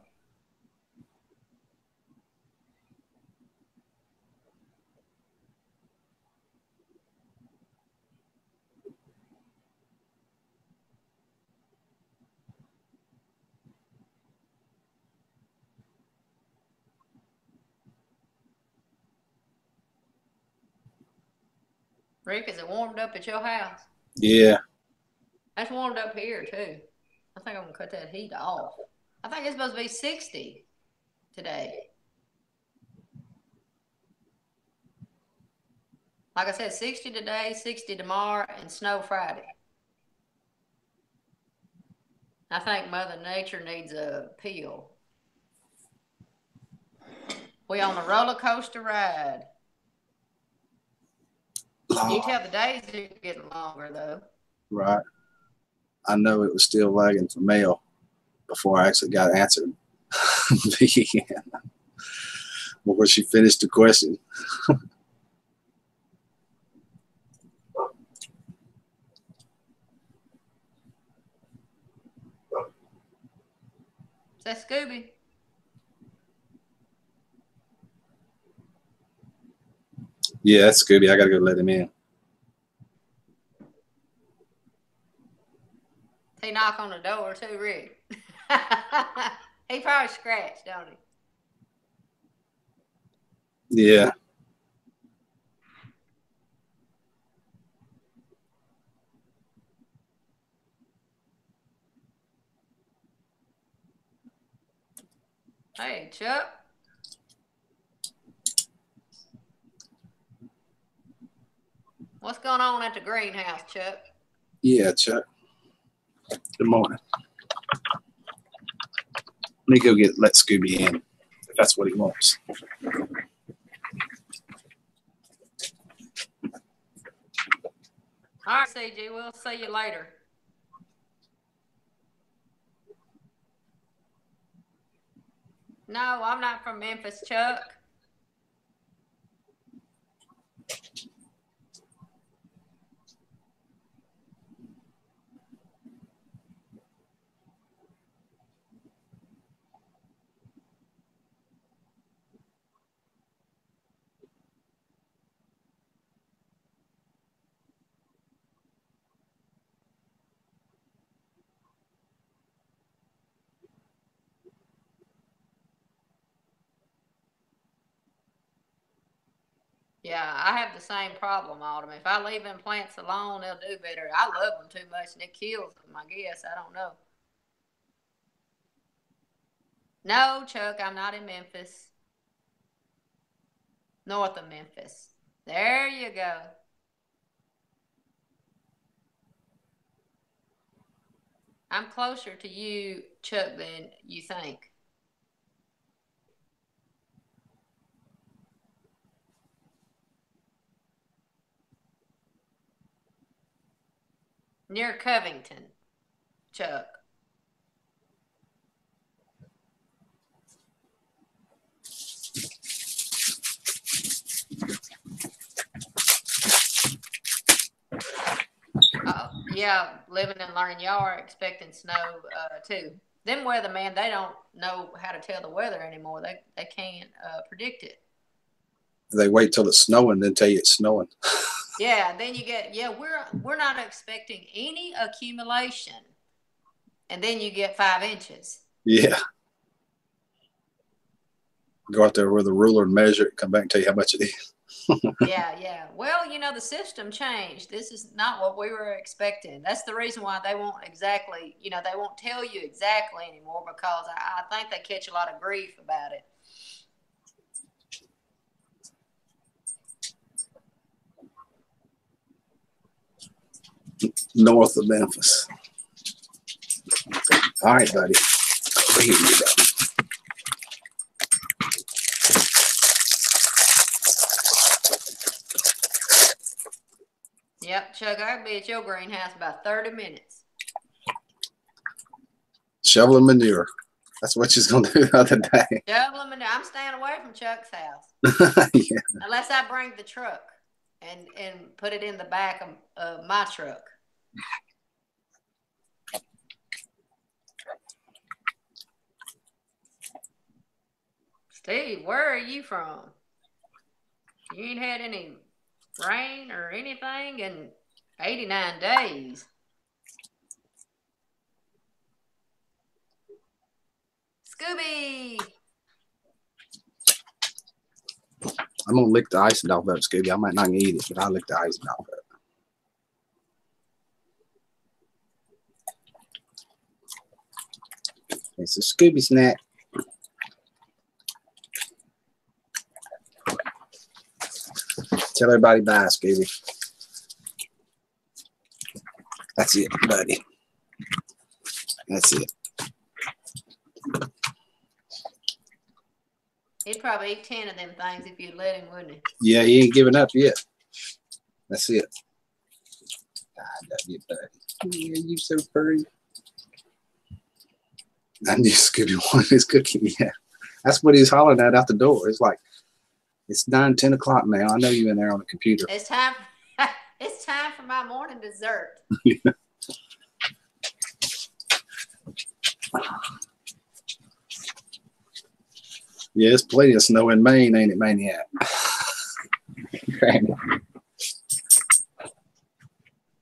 Rick, is it warmed up at your house? Yeah. That's warmed up here, too. I think I'm going to cut that heat off. I think it's supposed to be 60 today. Like I said, 60 today, 60 tomorrow, and snow Friday. I think Mother Nature needs a peel. We on a roller coaster ride. Lord. You can tell the days are getting longer, though. Right. I know it was still lagging for mail before I actually got answered. Before she finished the question. Is that Scooby? Yeah, that's Scooby. I got to go let him in. He knock on the door too, Rick. He probably scratched, don't he? Yeah. Hey, Chuck. What's going on at the greenhouse, Chuck? Yeah, Chuck. Good morning. Let me go let Scooby in, if that's what he wants. All right, CG, we'll see you later. No, I'm not from Memphis, Chuck. Yeah, I have the same problem, Autumn. If I leave them plants alone, they'll do better. I love them too much, and it kills them, I guess. I don't know. No, Chuck, I'm not in Memphis. North of Memphis. There you go. I'm closer to you, Chuck, than you think. Near Covington, Chuck. Yeah, living and learning. Y'all are expecting snow too. Them weathermen, they don't know how to tell the weather anymore. They can't predict it. They wait till it's snowing, then tell you it's snowing. Yeah, then you get we're not expecting any accumulation, and then you get 5 inches. Yeah. Go out there with a ruler and measure it, come back and tell you how much it is. Yeah. Well, you know, the system changed. This is not what we were expecting. That's the reason why they won't exactly, they won't tell you exactly anymore, because I think they catch a lot of grief about it. North of Memphis. All right, buddy. Over here you go. Yep, Chuck, I'll be at your greenhouse about 30 minutes. Shoveling manure. That's what she's going to do the other day. Shoveling manure. I'm staying away from Chuck's house. Yeah. Unless I bring the truck and put it in the back of my truck. Steve, where are you from? You ain't had any rain or anything in 89 days. Scooby! I'm going to lick the icing off of it, Scooby. I might not eat it, but I'll lick the icing off of it. It's a Scooby snack. Tell everybody bye, Scooby. That's it, buddy. That's it. He'd probably eat 10 of them things if you'd let him, wouldn't he? Yeah, he ain't giving up yet. That's it. I love you, buddy. Yeah, you so furry. I knew Scooby wanted his cookie. Yeah, that's what he's hollering at out the door. It's like, it's 9, 10 o'clock now. I know you in there on the computer. It's time. It's time for my morning dessert. Yeah. Yeah, it's plenty of snow in Maine, ain't it, Maniac?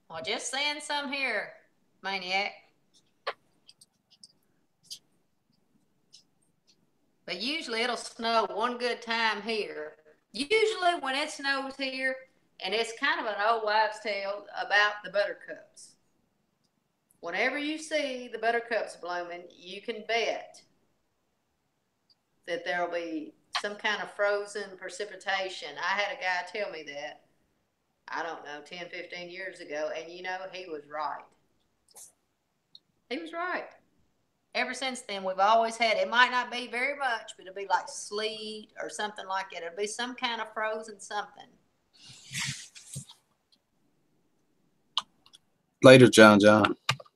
Well, just send some here, Maniac. But usually it'll snow one good time here. Usually when it snows here, and it's kind of an old wives' tale about the buttercups. Whenever you see the buttercups blooming, you can bet that there'll be some kind of frozen precipitation. I had a guy tell me that, I don't know, 10, 15 years ago, and he was right. He was right. Ever since then, we've always had, it might not be very much, but it'll be like sleet or something like that. It'll be some kind of frozen something. Later, John.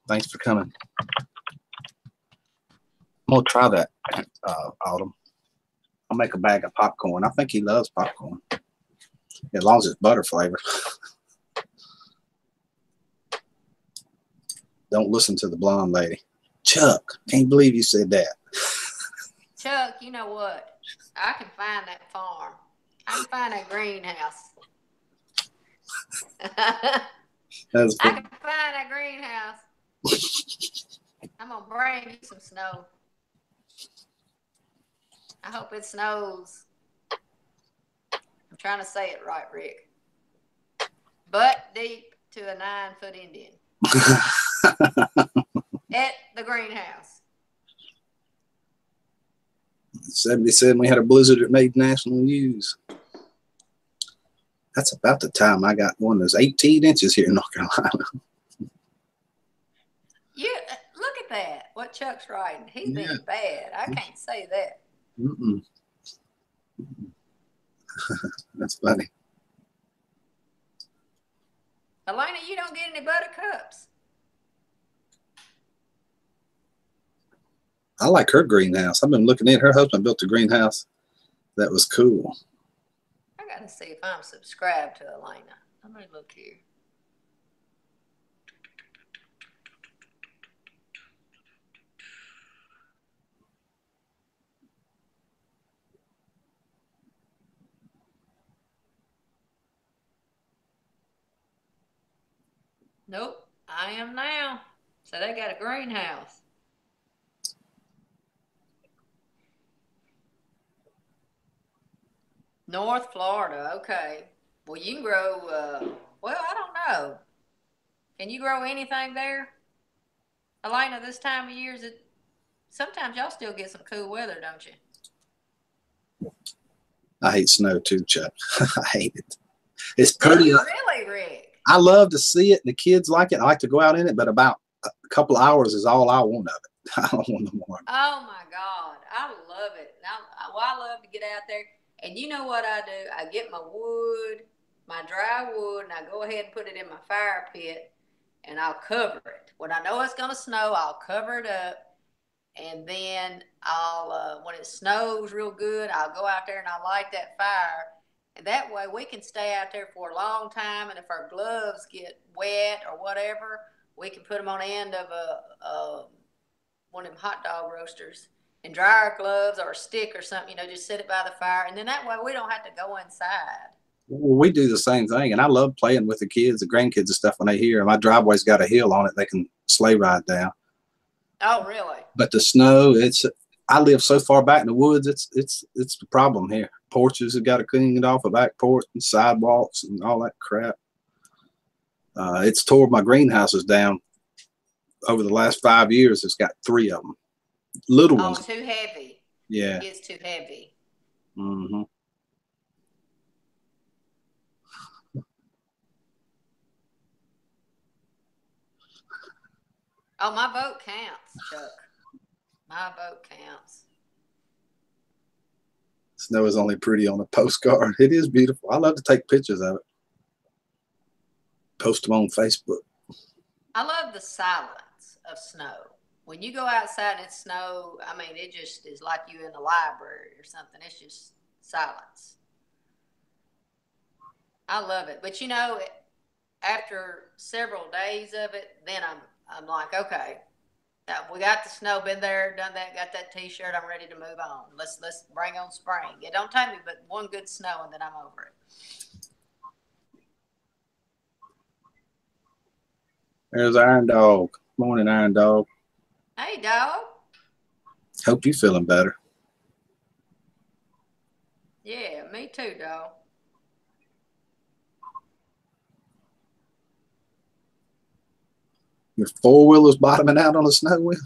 Thanks for coming. I'm going to try that, Autumn. I'll make a bag of popcorn. I think he loves popcorn. As long as it's butter flavor. Don't listen to the blonde lady. Chuck, can't believe you said that. Chuck, you know what? I can find that farm. I can find that greenhouse. I can find that greenhouse. I'm going to bring you some snow. I hope it snows. I'm trying to say it right, Rick. Butt deep to a 9-foot Indian. At the greenhouse. '77, we had a blizzard that made national news. That's about the time I got one that's 18 inches here in North Carolina. Yeah, look at that. What Chuck's writing. He's being bad. I can't say that. That's funny. Elena, you don't get any buttercups. I like her greenhouse. I've been looking at her husband built a greenhouse. That was cool. I got to see if I'm subscribed to Elena. Let me look here. Nope, I am now. So they got a greenhouse. North Florida, okay. Well, you can grow, well, I don't know. Can you grow anything there? Elena, this time of year, is it, sometimes y'all still get some cool weather, don't you? I hate snow too, Chuck. I hate it. It's pretty. Really, Rick? I love to see it. The kids like it. I like to go out in it, but about a couple of hours is all I want of it. I don't want no more. Oh my God, I love it. Now, well, I love to get out there. And you know what I do? I get my wood, my dry wood, and I go ahead and put it in my fire pit, and I'll cover it. When I know it's going to snow, I'll cover it up. And then I'll, when it snows real good, I'll go out there and I'll light that fire. And that way we can stay out there for a long time. And if our gloves get wet or whatever, we can put them on the end of one of them hot dog roasters and dry our gloves or a stick or something, just set it by the fire. And then that way we don't have to go inside. Well, we do the same thing. And I love playing with the kids, the grandkids and stuff when they hear. My driveway's got a hill on it. They can sleigh ride down. Oh, really? But the snow, I live so far back in the woods, it's the problem here. Porches have got to clean it off, a back porch and sidewalks and all that crap. It's tore my greenhouses down over the last 5 years. It's got 3 of them. Little ones. Oh, too heavy. Yeah. It gets too heavy. Mm-hmm. Oh, my vote counts, Chuck. My vote counts. Snow is only pretty on a postcard. It is beautiful. I love to take pictures of it. Post them on Facebook. I love the silence of snow. When you go outside and it's snow, I mean, it just is like you in the library or something. It's just silence. I love it. But after several days of it, then I'm like, okay, we got the snow, been there, done that, got that T-shirt. I'm ready to move on. Let's bring on spring. It don't take me but one good snow, and then I'm over it. There's Iron Dog. Morning, Iron Dog. Hey, dog. Hope you're feeling better. Yeah, me too, dog. Your 4-wheeler's bottoming out on a snow wheel?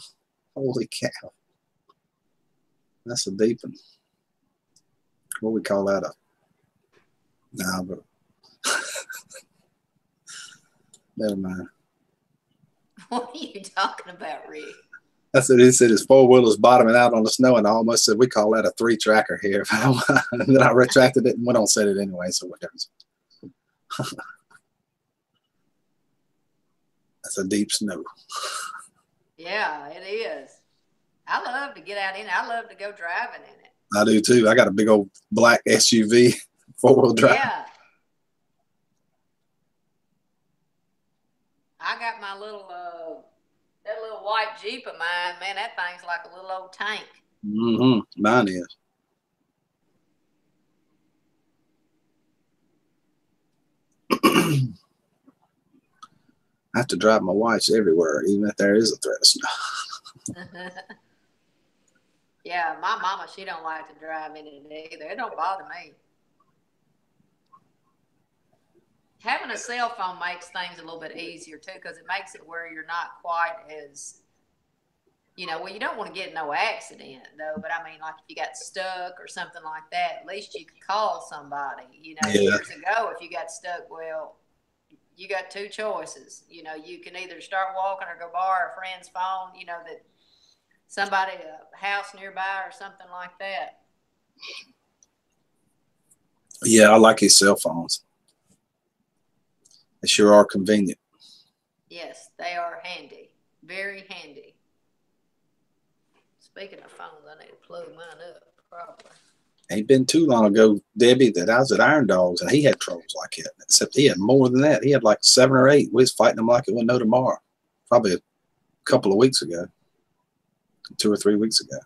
Holy cow. That's a deep one. What do we call that? Nah, but never mind. What are you talking about, Rick? That's what he said. His 4-wheeler's bottoming out on the snow, and I almost said we call that a 3-tracker here. And then I retracted it and went on said it anyway. So whatever. That's a deep snow. Yeah, it is. I love to get out in it. I love to go driving in it. I do too. I got a big old black SUV, 4-wheel drive. Yeah. I got my little, that little white Jeep of mine. Man, that thing's like a little old tank. Mm-hmm. Mine is. I have to drive my wife's everywhere, even if there is a threat of snow. Yeah, my mama, she don't like to drive in it either. It don't bother me. Having a cell phone makes things a little bit easier too, because it makes it where you're not quite as You know, well, you don't want to get in no accident, though. But I mean, like if you got stuck or something like that, at least you could call somebody. You know, Yeah. years ago, if you got stuck, well, you got two choices. You know, you can either start walking or go borrow a friend's phone, you know, that somebody, a house nearby or something like that. Yeah, I like his cell phones. They sure are convenient. Yes, they are handy. Very handy. Speaking of phones, I need to plug mine up, probably. Ain't been too long ago, Debbie, that I was at Iron Dogs, and he had trolls like that. Except he had more than that. He had like 7 or 8. We was fighting them like it wasn't no tomorrow. Probably a couple of weeks ago, 2 or 3 weeks ago.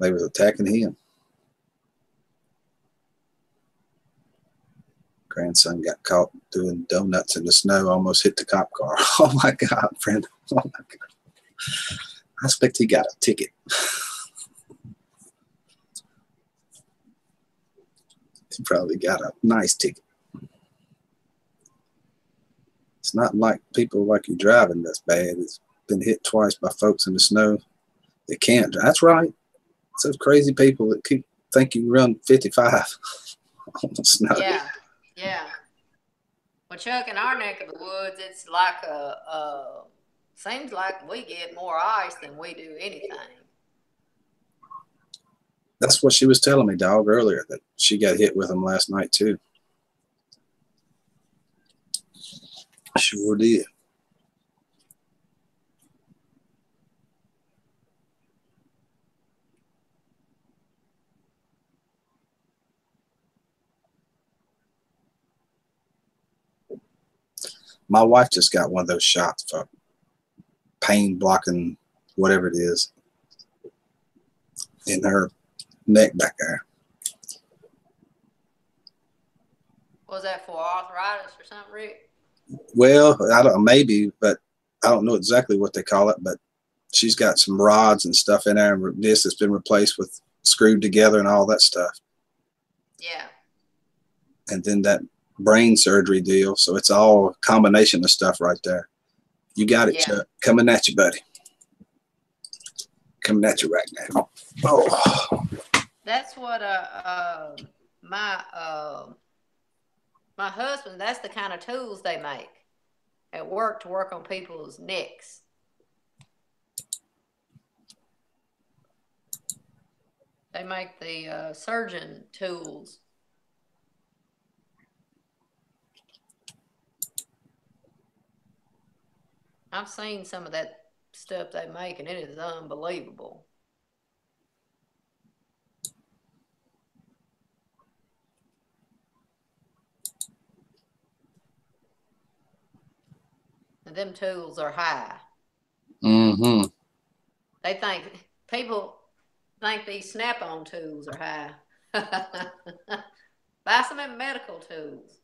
They was attacking him. Grandson got caught doing donuts in the snow, almost hit the cop car. Oh my God, friend. Oh my God. I expect he got a ticket. He probably got a nice ticket. It's not like people like you driving that's bad. It's been hit twice by folks in the snow. They can't. That's right. It's those crazy people that keep think you run 55 on the snow. Yeah, yeah. Well, Chuck, in our neck of the woods, it's like seems like we get more ice than we do anything. That's what she was telling me, dog, earlier, that she got hit with them last night too. Sure did. My wife just got one of those shots for pain blocking, whatever it is, in her neck back there. Was that for arthritis or something, Rick? Well, I don't maybe, but I don't know exactly what they call it. But she's got some rods and stuff in there, and this has been replaced with screwed together and all that stuff. Yeah. And then that brain surgery deal. So it's all a combination of stuff right there. You got it, Yeah. Chuck. Coming at you, buddy. Coming at you right now. Oh. That's what my husband, that's the kind of tools they make at work to work on people's necks. They make the surgeon tools. I've seen some of that stuff they make, and it is unbelievable. And them tools are high. Mm-hmm. They think, people think these snap-on tools are high. Buy some medical tools.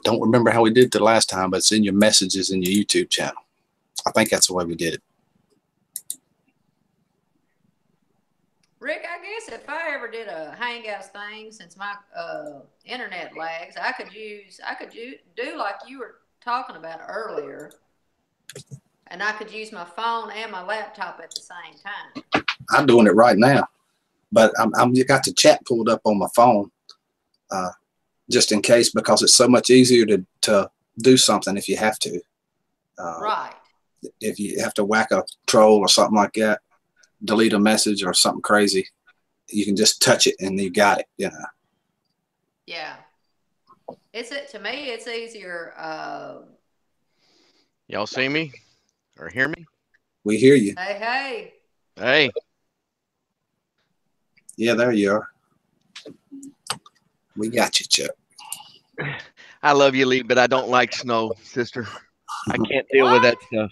Don't remember how we did it the last time, but it's in your messages in your YouTube channel. I think that's the way we did it. Rick, I guess if I ever did a Hangouts thing, since my internet lags, I could do like you were talking about earlier, and I could use my phone and my laptop at the same time. I'm doing it right now, but I'm got the chat pulled up on my phone, just in case, because it's so much easier to do something if you have to. Right. If you have to whack a troll or something like that, delete a message or something crazy, you can just touch it and you got it, you know. Yeah. To me, it's easier. Y'all see me or hear me? We hear you. Hey, hey. Hey. Yeah, there you are. We got you, Chuck. I love you, Lee, but I don't like snow, sister. I can't deal with that stuff.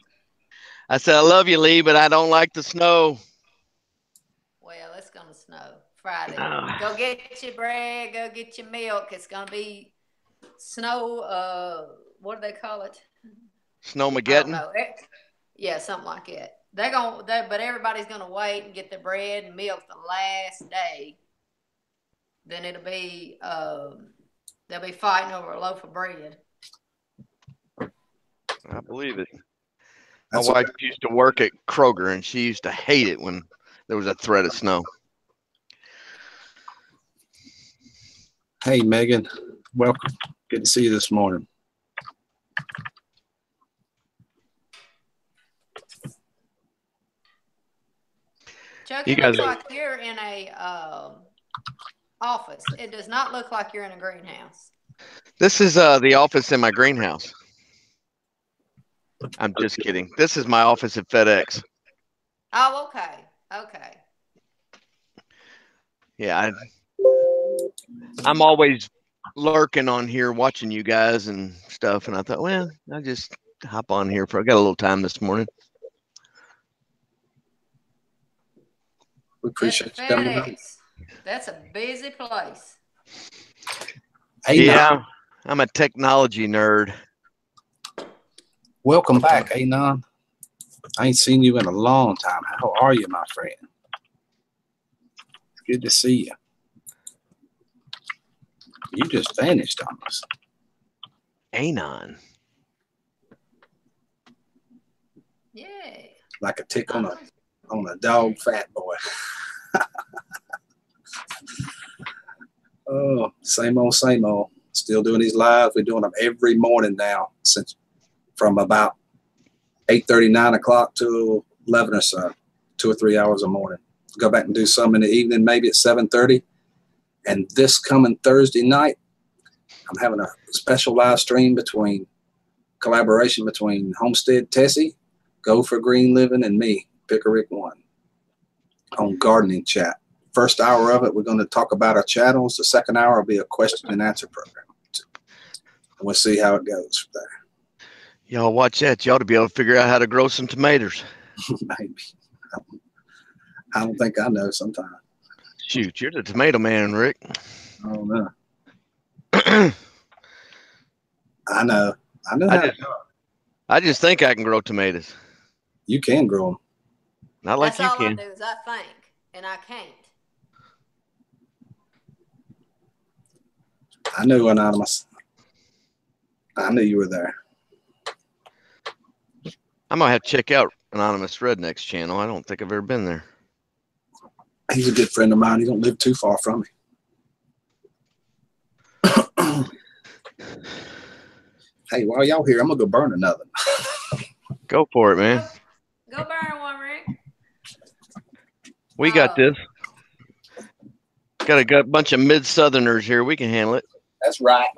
I said, I love you, Lee, but I don't like the snow. Well, it's going to snow Friday. Go get your bread. Go get your milk. It's going to be snow. What do they call it? Snowmageddon? Yeah, something like that. But everybody's going to wait and get the bread and milk the last day. then it'll be they'll be fighting over a loaf of bread. I believe it. My wife used to work at Kroger, and she used to hate it when there was a threat of snow. Hey, Megan, welcome. Good to see you this morning. Chuck, it looks like you're in a office. It does not look like you're in a greenhouse. This is the office in my greenhouse. I'm just kidding. This is my office at FedEx. Oh, okay. Okay. Yeah, I'm always lurking on here watching you guys and stuff, and I thought, well, I'll just hop on here I got a little time this morning. We appreciate you coming on. That's a busy place. Yeah, I'm a technology nerd. Welcome back, Anon. I ain't seen you in a long time. How are you, my friend? Good to see you. You just vanished on us. Anon. Yay. Like a tick on a dog fat boy. Oh, same old, same old. Still doing these live. We're doing them every morning now, since from about 8:30, 9 o'clock to 11 or so, 2 or 3 hours a morning. Go back and do some in the evening, maybe at 7:30. And this coming Thursday night, I'm having a special live stream collaboration between Homestead Tessie, Go for Green Living, and me, Pickerick One, on gardening chat. First hour of it, we're going to talk about our channels. The second hour will be a question and answer program. And we'll see how it goes from there. Y'all watch that. You ought to be able to figure out how to grow some tomatoes. Maybe. I don't think I know sometimes. Shoot, you're the tomato man, Rick. I don't know. I know. I just think I can grow tomatoes. You can grow them. Not like That's you all can. I do is I think, and I can't. I knew Anonymous. I knew you were there. I'm going to have to check out Anonymous Redneck's channel. I don't think I've ever been there. He's a good friend of mine. He don't live too far from me. Hey, while y'all here, I'm going to go burn another. Go for it, man. Go burn one, Rick. We got this. Got a bunch of mid-southerners here. We can handle it. That's right.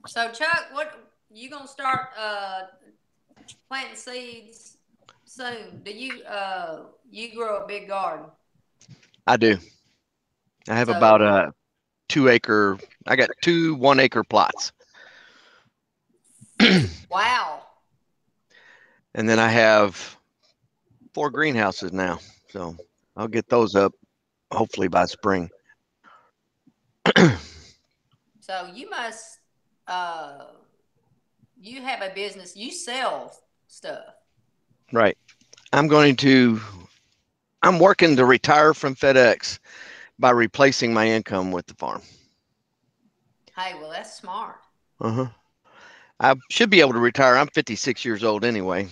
So, Chuck, what you gonna start planting seeds soon? Do you you grow a big garden? I do. I have about a 2 acre. I got 2 1-acre plots. Wow. And then I have 4 greenhouses now. So I'll get those up hopefully by spring. So you must you have a business, you sell stuff. Right. I'm working to retire from FedEx by replacing my income with the farm. Hey, well, that's smart. I should be able to retire. I'm 56 years old anyway.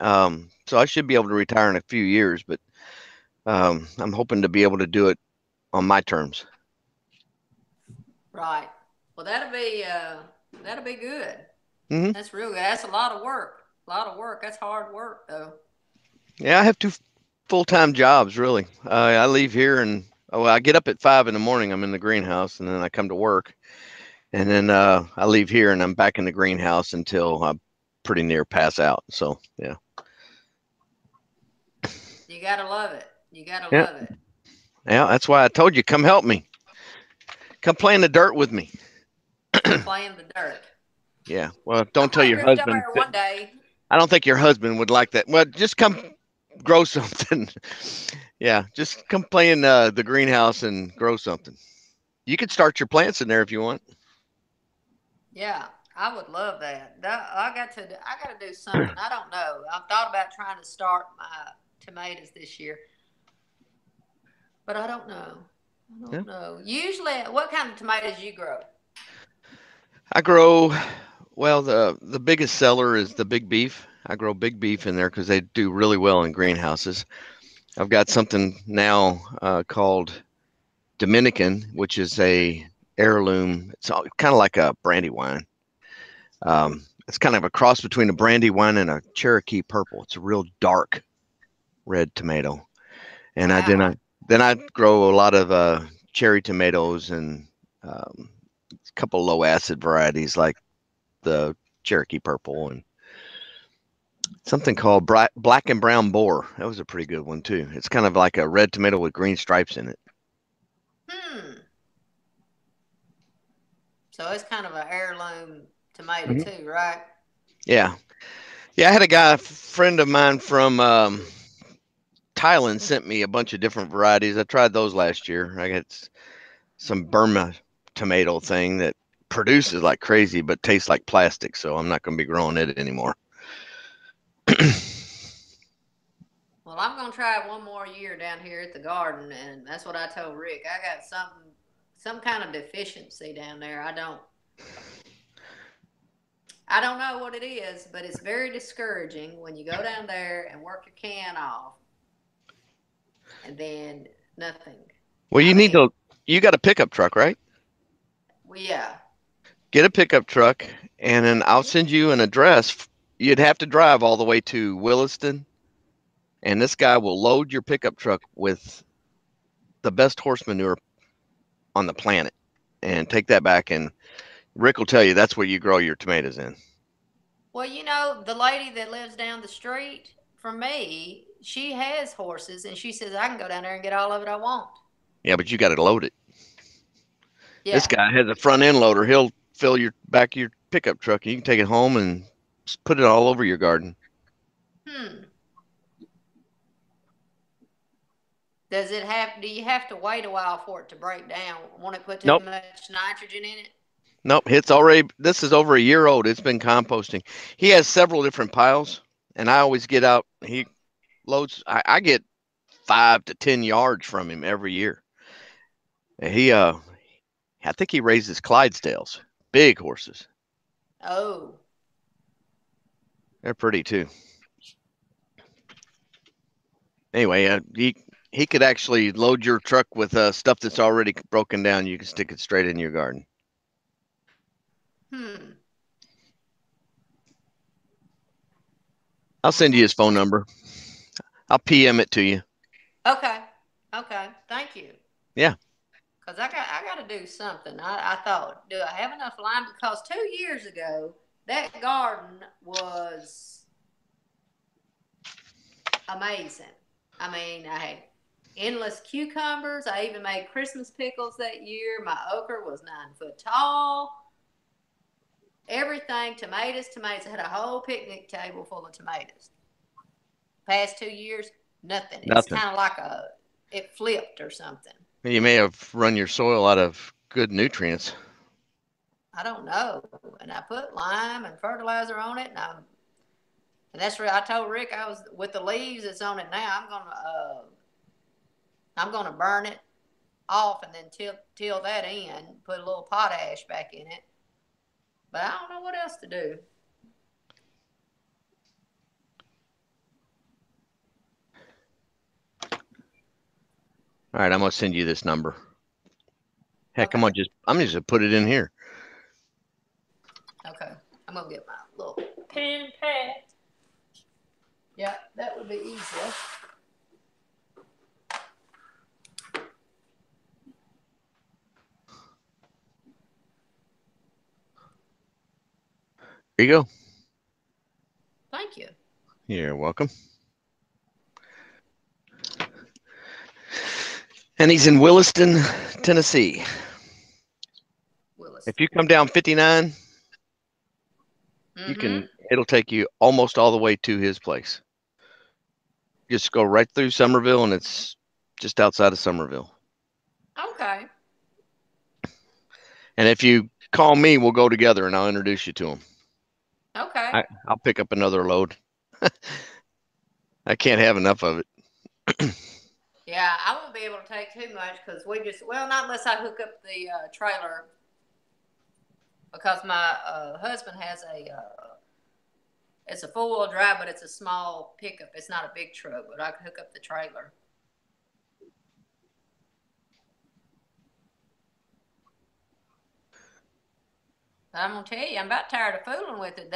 So I should be able to retire in a few years, but I'm hoping to be able to do it on my terms. Right. Well, that'll be good. Mm-hmm. That's real good. That's a lot of work. That's hard work, though. Yeah, I have 2 full-time jobs, really. I leave here and I get up at 5 in the morning. I'm in the greenhouse, and then I come to work, and then I leave here and I'm back in the greenhouse until I'm pretty near pass out. So yeah. You gotta love it. Love it. Yeah, that's why I told you, come help me. Come play in the dirt with me. Play in the dirt. Yeah. Well, don't tell your husband. One day. I don't think your husband would like that. Well, just come grow something. Yeah, just come play in the greenhouse and grow something. You could start your plants in there if you want. Yeah, I would love that. I got to do something. I don't know. I've thought about trying to start tomatoes this year. But I don't know. I Yeah. don't know. Usually, what kind of tomatoes you grow? I grow, well, the biggest seller is the big beef. I grow big beef in there because they do really well in greenhouses. I've got something now called Dominican, which is a heirloom. It's kind of like a brandy wine. It's kind of a cross between a brandy wine and a Cherokee purple. It's a real dark red tomato. And Wow. then I grow a lot of cherry tomatoes and a couple low acid varieties like the Cherokee purple and something called black and brown boar. That was a pretty good one too. It's kind of like a red tomato with green stripes in it. Hmm. So it's kind of an heirloom tomato Mhm. too, right? Yeah. Yeah, I had a friend of mine from Thailand sent me a bunch of different varieties. I tried those last year. I got some Burma tomato thing that produces like crazy but tastes like plastic, so I'm not going to be growing it anymore. Well, I'm gonna try it one more year down here at the garden, and that's what I told Rick. I got some kind of deficiency down there. I don't know what it is, but it's very discouraging when you go down there and work your can off, and then nothing. Well, I mean, you got a pickup truck, right? well, yeah. Get a pickup truck and then I'll send you an address. You'd have to drive all the way to Williston, and this guy will load your pickup truck with the best horse manure on the planet and take that back, and Rick will tell you that's where you grow your tomatoes in. Well, the lady that lives down the street from me, she has horses, and she says I can go down there and get all of it I want. Yeah, but you got to load it. This Yeah. guy has a front end loader. He'll fill your back of your pickup truck. And you can take it home and just put it all over your garden. Hmm. Do you have to wait a while for it to break down? Won't it put too Nope. much nitrogen in it? Nope. This is over a year old. It's been composting. He has several different piles, and I always get out. He loads, I get 5 to 10 yards from him every year. I think he raises Clydesdales, big horses. Oh. They're pretty too. Anyway, he could actually load your truck with stuff that's already broken down. You can stick it straight in your garden. Hmm. I'll send you his phone number. I'll PM it to you. Okay. Okay. Thank you. Yeah. Cause I got to do something. I thought, do I have enough lime? Because 2 years ago, that garden was amazing. I mean, I had endless cucumbers. I even made Christmas pickles that year. My okra was 9 foot tall. Everything, tomatoes, tomatoes. I had a whole picnic table full of tomatoes. Past 2 years, nothing. It's Nothing. kind of like it flipped or something. You may have run your soil out of good nutrients. I don't know. And I put lime and fertilizer on it, and that's where I told Rick I was with the leaves that's on it now. I'm gonna burn it off and then till that in. Put a little potash back in it. But I don't know what else to do. All right, I'm gonna send you this number. Heck, Okay. I'm just gonna put it in here. Okay. I'm gonna get my little pen pad. Yeah, that would be easier. Here you go. Thank you. You're welcome. And he's in Williston, Tennessee. Willis. If you come down 59, Mm-hmm. it'll take you almost all the way to his place. Just go right through Summerville, and it's just outside of Summerville. Okay. And if you call me, we'll go together, and I'll introduce you to him. Okay. I'll pick up another load. I can't have enough of it. Yeah, I won't be able to take too much because well, not unless I hook up the trailer, because my husband has it's a four-wheel drive, but it's a small pickup. It's not a big truck, but I can hook up the trailer. But I'm gonna tell you, I'm about tired of fooling with it.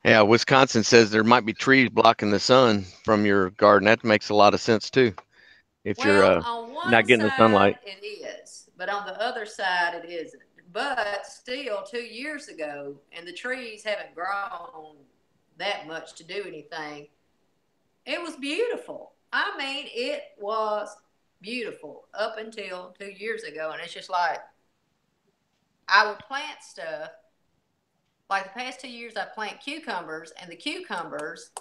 Yeah, Wisconsin says there might be trees blocking the sun from your garden. That makes a lot of sense too. If you're Well, on not one getting the side sunlight. it is, but on the other side it isn't. But still, 2 years ago, and the trees haven't grown that much to do anything. It was beautiful. I mean, it was beautiful up until 2 years ago, and it's just like I would plant stuff. Like the past 2 years, I plant cucumbers, and the cucumbers,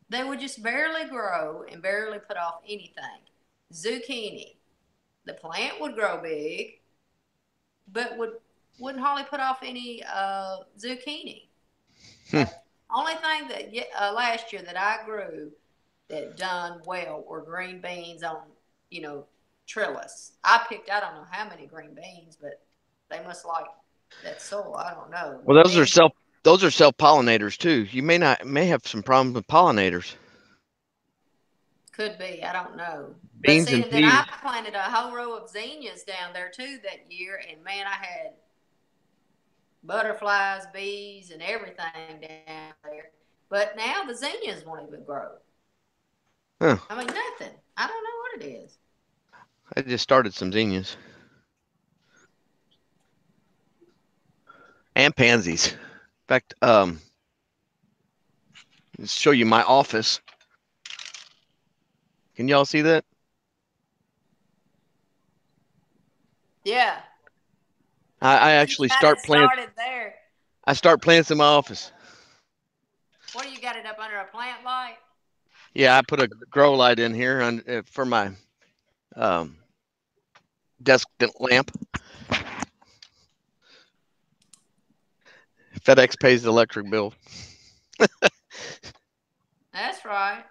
they would just barely grow and barely put off anything. Zucchini, the plant would grow big, but wouldn't hardly put off any zucchini. The only thing that last year that I grew that done well were green beans on, trellis. I don't know how many green beans, but they must like that soil. I don't know. Well, those are self pollinators too. You may have some problems with pollinators. Could be. I don't know. But Beans see, and and then I peas. planted a whole row of zinnias down there too that year, and man, I had butterflies, bees, and everything down there. But now the zinnias won't even grow. Huh. I mean, nothing. I don't know what it is. I just started some zinnias. And pansies. In fact, let's show you my office. Can y'all see that? Yeah. I actually start started there. I start plants in my office. What do you got it up under a plant light? Yeah, I put a grow light in here for my desk lamp. FedEx pays the electric bill. That's right.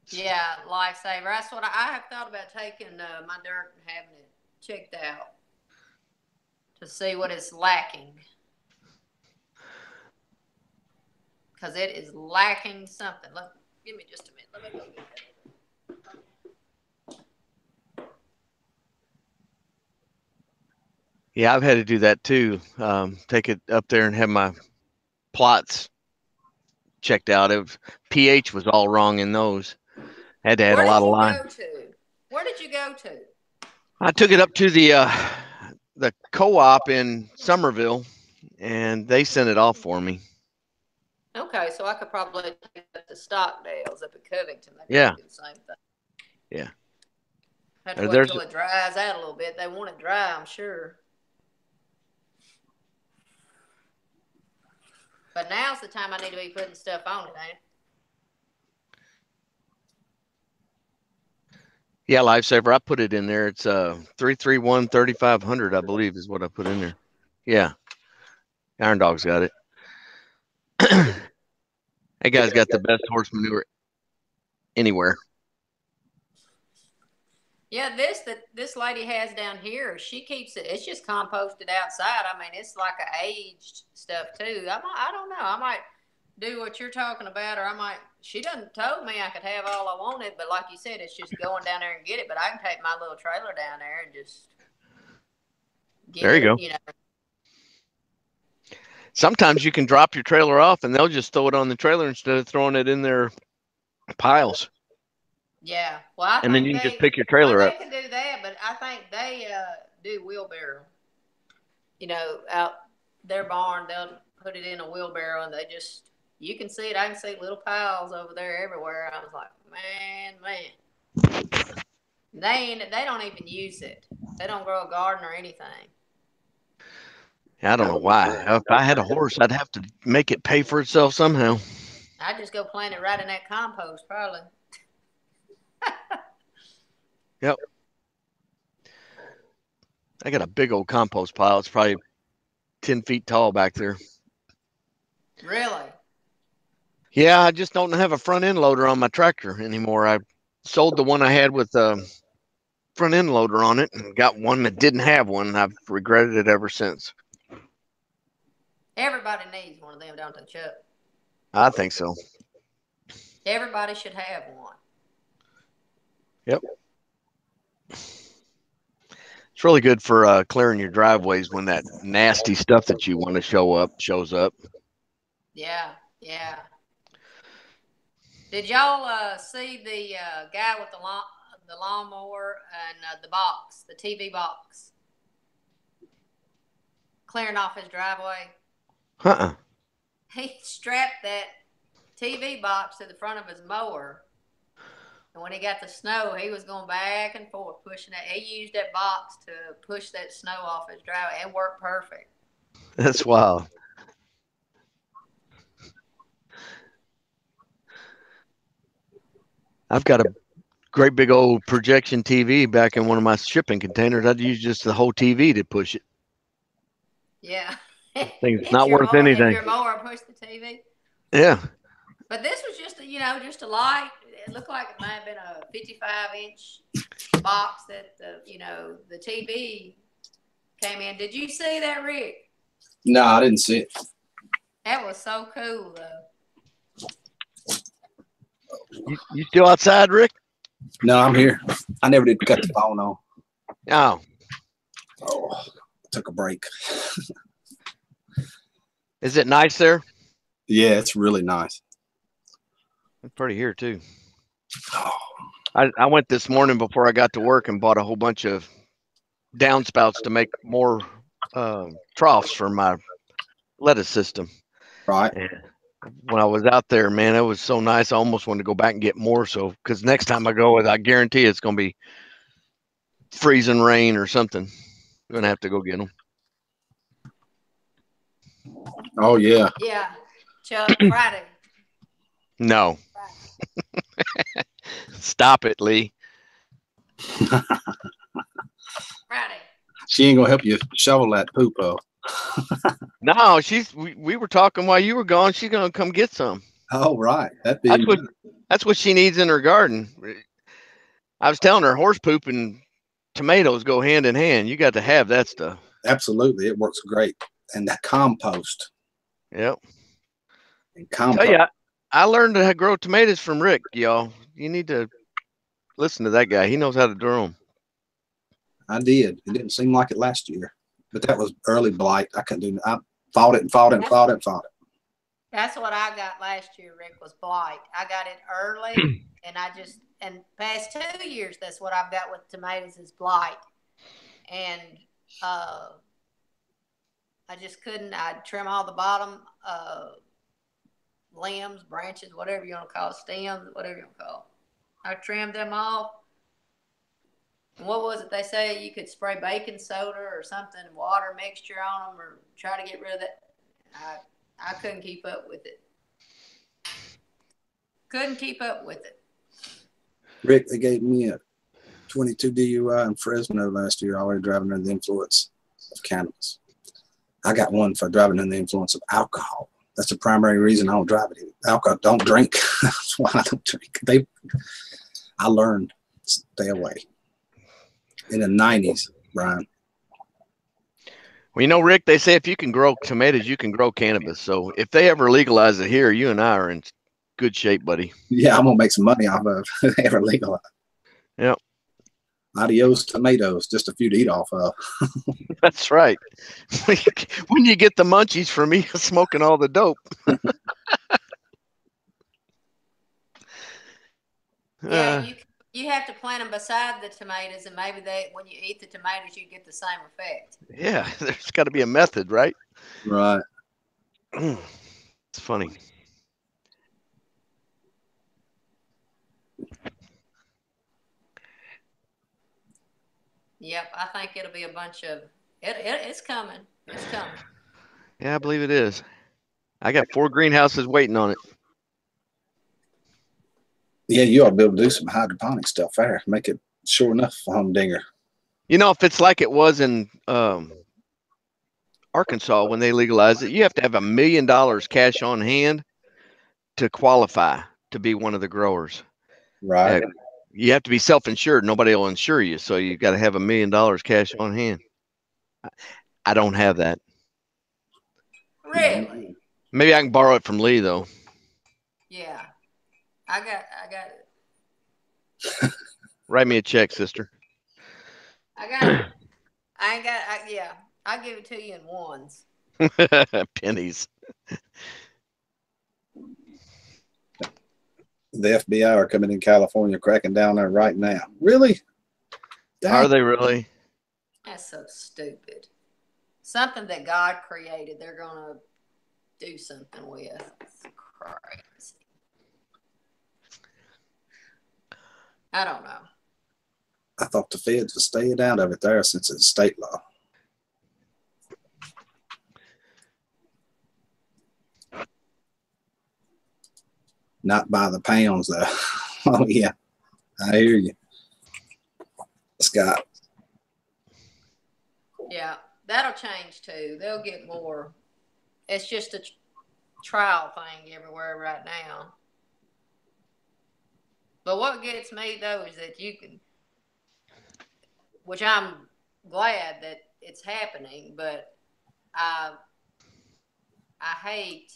Yeah, lifesaver. That's what I have thought about taking my dirt and having it checked out to see what it's lacking. Because it is lacking something. Look, give me just a minute. Let me go get that. Yeah, I've had to do that too. Take it up there and have my plots checked out. pH was all wrong in those. Had to add a lot of lime. Where did you go to? I took it up to the co-op in Somerville, and they sent it off for me. Okay, so I could probably take it to Stockdale's up at Covington. They Yeah. do the same thing. Yeah. Have to wait till it dries out a little bit. They want it dry, I'm sure. But now's the time I need to be putting stuff on it, ain't it? Yeah, Lifesaver. I put it in there. It's 331-3500, I believe, is what I put in there. Yeah. Iron Dog's got it. That guy's got the best horse manure anywhere. Yeah, this lady has down here, she keeps it. It's just composted outside. I mean, it's like a aged stuff too. I don't know. I might do what you're talking about, or I might. She done told me I could have all I wanted, but like you said, it's just going down there and get it. But I can take my little trailer down there and just get there you go. You know. Sometimes you can drop your trailer off, and they'll just throw it on the trailer instead of throwing it in their piles. Yeah, well, and then you can just pick your trailer up. They can do that, but I think they do wheelbarrow. You know, out their barn, they'll put it in a wheelbarrow, and you can see it. I can see little piles over there everywhere. I was like, man, they don't even use it. They don't grow a garden or anything. I don't know why. If I had a horse, I'd have to make it pay for itself somehow. I'd just go plant it right in that compost, probably. Yep. I got a big old compost pile. It's probably 10 feet tall back there. Really? Yeah, I just don't have a front end loader on my tractor anymore. I sold the one I had with a front end loader on it and got one that didn't have one. I've regretted it ever since. Everybody needs one of them, don't they, Chuck? I think so. Everybody should have one. Yep. It's really good for clearing your driveways when that nasty stuff that you want to shows up. Yeah, yeah. Did y'all see the guy with the lawnmower and the box, the TV box, clearing off his driveway? Uh-uh. He strapped that TV box to the front of his mower, and when he got the snow, he was going back and forth pushing it. He used that box to push that snow off his driveway. It worked perfect. That's wild. I've got a great big old projection TV back in one of my shipping containers. I'd use just the whole TV to push it. Yeah. Thing's not worth anything. If your mower pushed the TV. Yeah. But this was just just a light. It looked like it might have been a 55-inch box that the TV came in. Did you see that, Rick? No, I didn't see it. That was so cool, though. You still outside, Rick? No, I'm here. I never did cut the phone on. Oh, I took a break. Is it nice there? Yeah, it's really nice. It's pretty here too. Oh. I went this morning before I got to work and bought a whole bunch of downspouts to make more troughs for my lettuce system. Right. And when I was out there, man, it was so nice. I almost wanted to go back and get more. So, because next time I go, I guarantee it's going to be freezing rain or something. I'm going to have to go get them. Oh, yeah. Yeah. Chuck, Friday. No. Stop it, Lee. Friday. She ain't gonna help you shovel that poop up. No, we were talking while you were gone. She's gonna come get some. Oh, right. That's what she needs in her garden. I was telling her horse poop and tomatoes go hand in hand. You got to have that stuff. Absolutely, it works great. And that compost. Yep. And compost. Tell you, I learned to grow tomatoes from Rick, y'all. You need to listen to that guy. He knows how to grow them. I did. It didn't seem like it last year, but that was early blight. I couldn't do. I fought it and fought it and fought it and fought it. That's what I got last year, Rick, was blight. I got it early, and past 2 years, that's what I've got with tomatoes is blight. And I just couldn't. I'd trim all the bottom limbs, branches, whatever you want to call it, stems, whatever you want to call it. I trimmed them off. And what was it they say? You could spray baking soda or something, water mixture on them, or try to get rid of that. I couldn't keep up with it. Couldn't keep up with it. Rick, they gave me a 22 DUI in Fresno last year, already driving under the influence of cannabis. I got one for driving under the influence of alcohol. That's the primary reason I don't drive it. Alcohol, don't drink. That's why I don't drink. I learned stay away. In the 90s, Brian. Well, Rick, they say if you can grow tomatoes, you can grow cannabis. So if they ever legalize it here, you and I are in good shape, buddy. Yeah, I'm going to make some money off of if they ever legalize. Yep. Adios tomatoes, just a few to eat off of. That's right. When you get the munchies from me smoking all the dope. Yeah, you have to plant them beside the tomatoes, and maybe when you eat the tomatoes, you get the same effect. Yeah, there's got to be a method, right? Right. It's funny. Yep, I think it'll be a bunch of it's coming. It's coming. Yeah, I believe it is. I got 4 greenhouses waiting on it. Yeah, you ought to be able to do some hydroponic stuff there. Make it sure enough a humdinger. You know, if it's like it was in Arkansas when they legalized it, you have to have $1 million cash on hand to qualify to be one of the growers. Right. You have to be self-insured. Nobody will insure you, so you got to have $1 million cash on hand. I don't have that. Really? Maybe I can borrow it from Lee though. Yeah. I got it. Write me a check, sister. I got it. Yeah. I'll give it to you in ones. Pennies. The FBI are coming in California, cracking down there right now. Really? Dang. Are they really? That's so stupid. Something that God created, they're gonna do something with. It's crazy. I don't know. I thought the feds were staying out of it there since it's state law. Not by the pounds, though. Oh, yeah. I hear you, Scott. Yeah, that'll change too. They'll get more. It's just a trial thing everywhere right now. But what gets me though is that you can, which I'm glad that it's happening, but I hate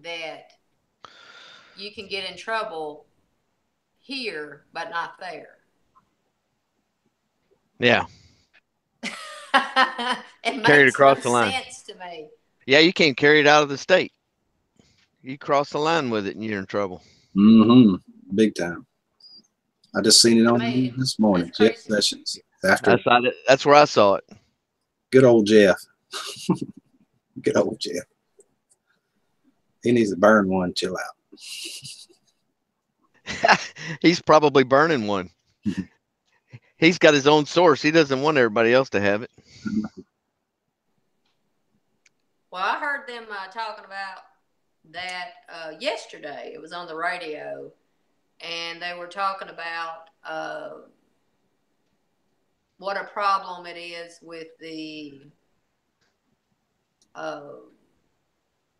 that you can get in trouble here but not there. Yeah. It Carry it makes across no the line. sense to me. Yeah, you can't carry it out of the state. You cross the line with it and you're in trouble. Mm-hmm. Big time. I just seen it on Me, this morning. Jeff Sessions. After That's where I saw it. good old Jeff. Good old Jeff. He needs to burn one. Chill out. He's probably burning one. He's got his own source. He doesn't want everybody else to have it. Well, I heard them talking about that yesterday. It was on the radio, and they were talking about what a problem it is with the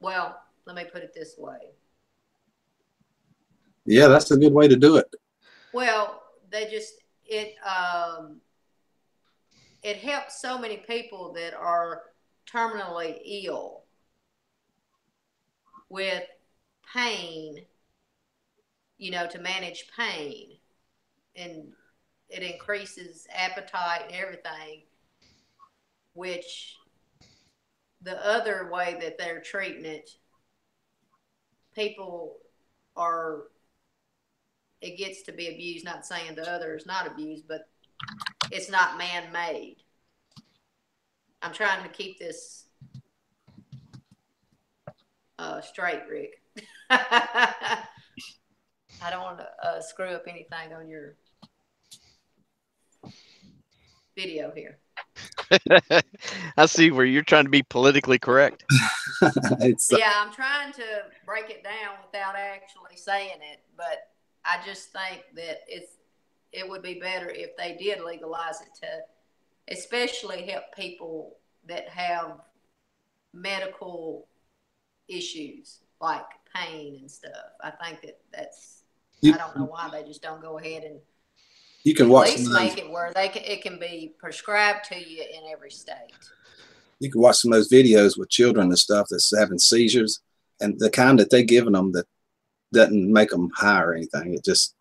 well, let me put it this way. Yeah, that's a good way to do it. Well, it helps so many people that are terminally ill with pain, to manage pain, and it increases appetite and everything, which the other way that they're treating it, it gets to be abused, not saying the other is not abused, but it's not man-made. I'm trying to keep this straight, Rick. I don't want to screw up anything on your video here. I see where you're trying to be politically correct. Yeah, I'm trying to break it down without actually saying it, but I just think that it would be better if they did legalize it to especially help people that have medical issues like pain and stuff. I think I don't know why they just don't go ahead and you can at least make it where it can be prescribed to you in every state. You can watch some of those videos with children and stuff that's having seizures, and the kind that they're giving them that doesn't make them high or anything. It just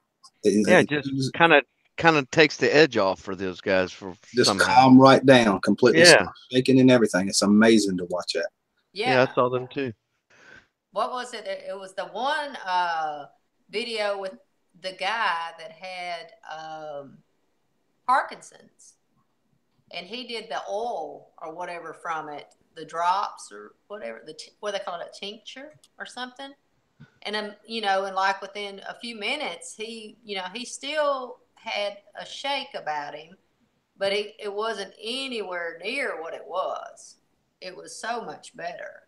just kind of takes the edge off for those guys for just somehow. calm right down, completely Yeah. shaking and everything. It's amazing to watch that. Yeah, I saw them too. What was it? It was the one video with the guy that had Parkinson's, and he did the oil or whatever from it, the drops or whatever, what they call it, a tincture or something. And and like within a few minutes, he still had a shake about him, but it wasn't anywhere near what it was. It was so much better.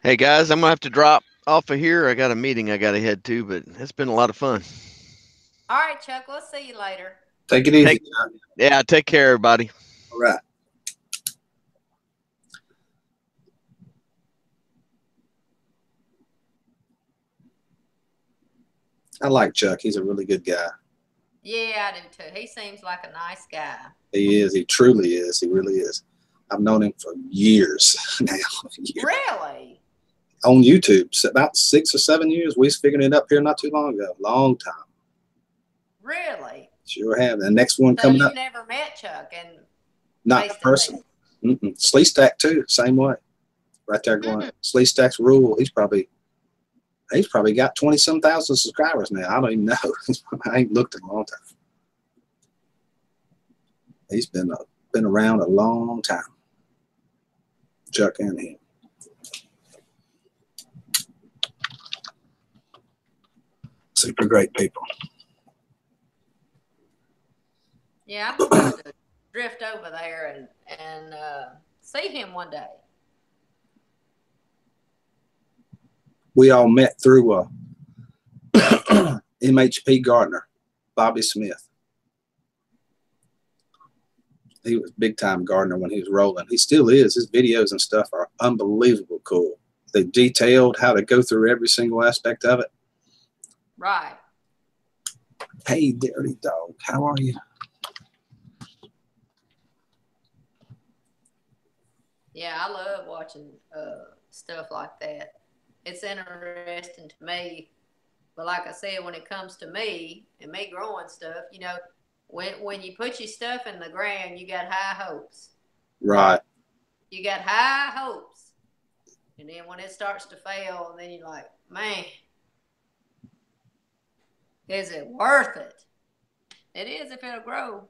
Hey guys, I'm gonna have to drop. off of here. I got a meeting I got to head to, but it's been a lot of fun. All right, Chuck. We'll see you later. Take it easy. Yeah, take care, everybody. All right. I like Chuck. He's a really good guy. Yeah, I do too. He seems like a nice guy. He is. He truly is. He really is. I've known him for years now. Really? On YouTube, about 6 or 7 years. We was figuring it up here not too long ago. Long time. Really? Sure have. The next one So coming you up. never met Chuck and Not in person. Slee Stack too. Same way. Right there going. Slee Stack's rule. He's probably got 20-some thousand subscribers now. I don't even know. I ain't looked in a long time. He's been around a long time. Chuck and him. Super great people. Yeah, I'm going to drift over there and see him one day. We all met through MHP Gardner, Bobby Smith. He was big time Gardner when he was rolling. He still is. His videos and stuff are unbelievable cool. They detailed how to go through every single aspect of it. Right. Hey, dirty dog, how are you? Yeah, I love watching stuff like that. It's interesting to me. But like I said, when it comes to me and me growing stuff, you know, when you put your stuff in the ground, you got high hopes. Right. You got high hopes. And then when it starts to fail, and then you're like, man, is it worth it? It is if it'll grow.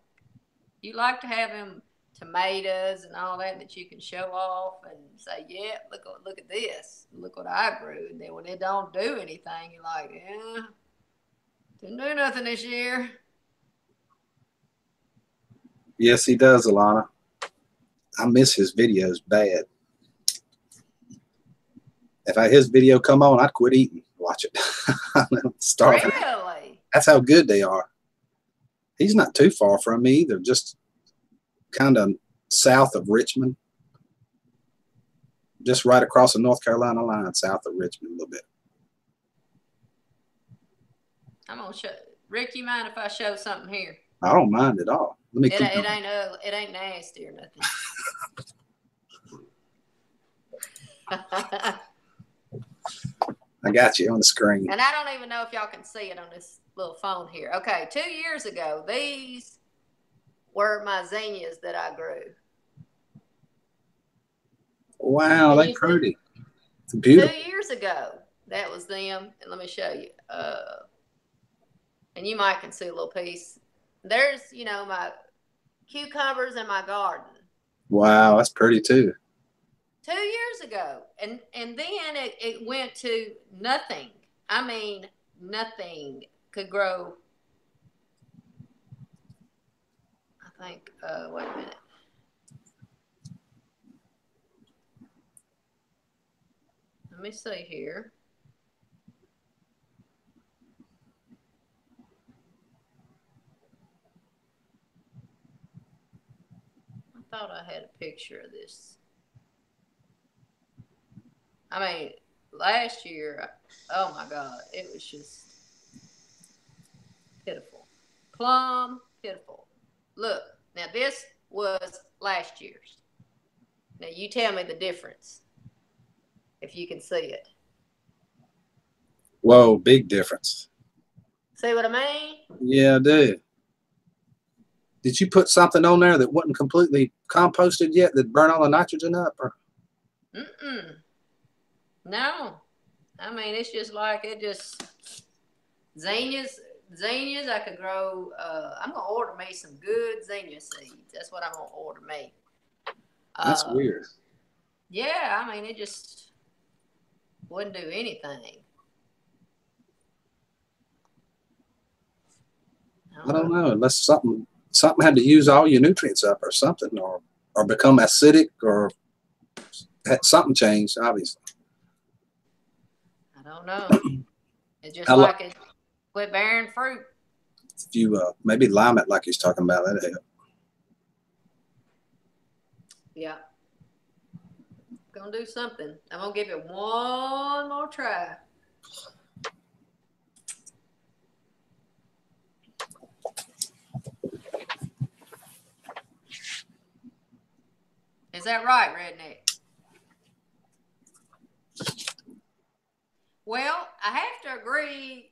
You like to have them tomatoes and all that you can show off and say, yeah, look at this. Look what I grew. And then when it don't do anything, you're like, yeah, didn't do nothing this year. Yes, he does, Alana. I miss his videos bad. If his video come on, I'd quit eating. Watch it. Starving. Really? That's how good they are. He's not too far from me either, just kind of south of Richmond. Just right across the North Carolina line, south of Richmond a little bit. I'm going to show. Rick, you mind if I show something here? I don't mind at all. Let me it ain't nasty or nothing. I got you on the screen. And I don't even know if y'all can see it on this little phone here. Okay, 2 years ago, these were my zinnias that I grew. Wow, that's pretty. It's beautiful. 2 years ago, that was them. And let me show you. And you might can see a little piece. There's, you know, my cucumbers in my garden. Wow, that's pretty too. 2 years ago. And then it went to nothing. I mean, nothing could grow. I think, wait a minute. Let me see here. I thought I had a picture of this. I mean, last year, oh my God, it was just pitiful. Plumb pitiful. Look, now this was last year's. Now you tell me the difference, if you can see it. Whoa, big difference. See what I mean? Yeah, I do. Did you put something on there that wasn't completely composted yet that burn all the nitrogen up? Or? No. I mean, it's just like zinnias I could grow. I'm going to order me some good zinnia seeds. That's what I'm going to order me. That's weird. Yeah, I mean, it just wouldn't do anything. I don't know, unless something had to use all your nutrients up or something, or become acidic, or had something changed, obviously. I I don't know. It's just I like it quit bearing fruit. If you maybe lime it like he's talking about, that'd help. Yeah. Gonna do something. I'm gonna give it one more try. Is that right, Redneck? Well, I have to agree.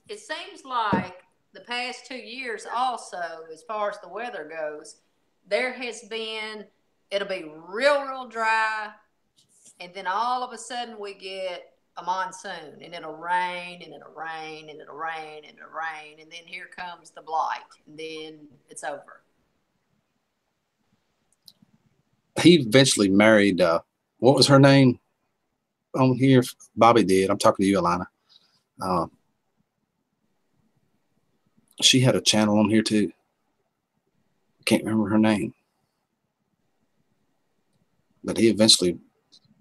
It seems like the past 2 years also, as far as the weather goes, there has been, it'll be real dry, and then all of a sudden we get a monsoon, and it'll rain, and it'll rain, and it'll rain, and it'll rain, and then here comes the blight, and then it's over. He eventually married, what was her name on here? Bobby did. I'm talking to you, Alana. She had a channel on here too. Can't remember her name. But he eventually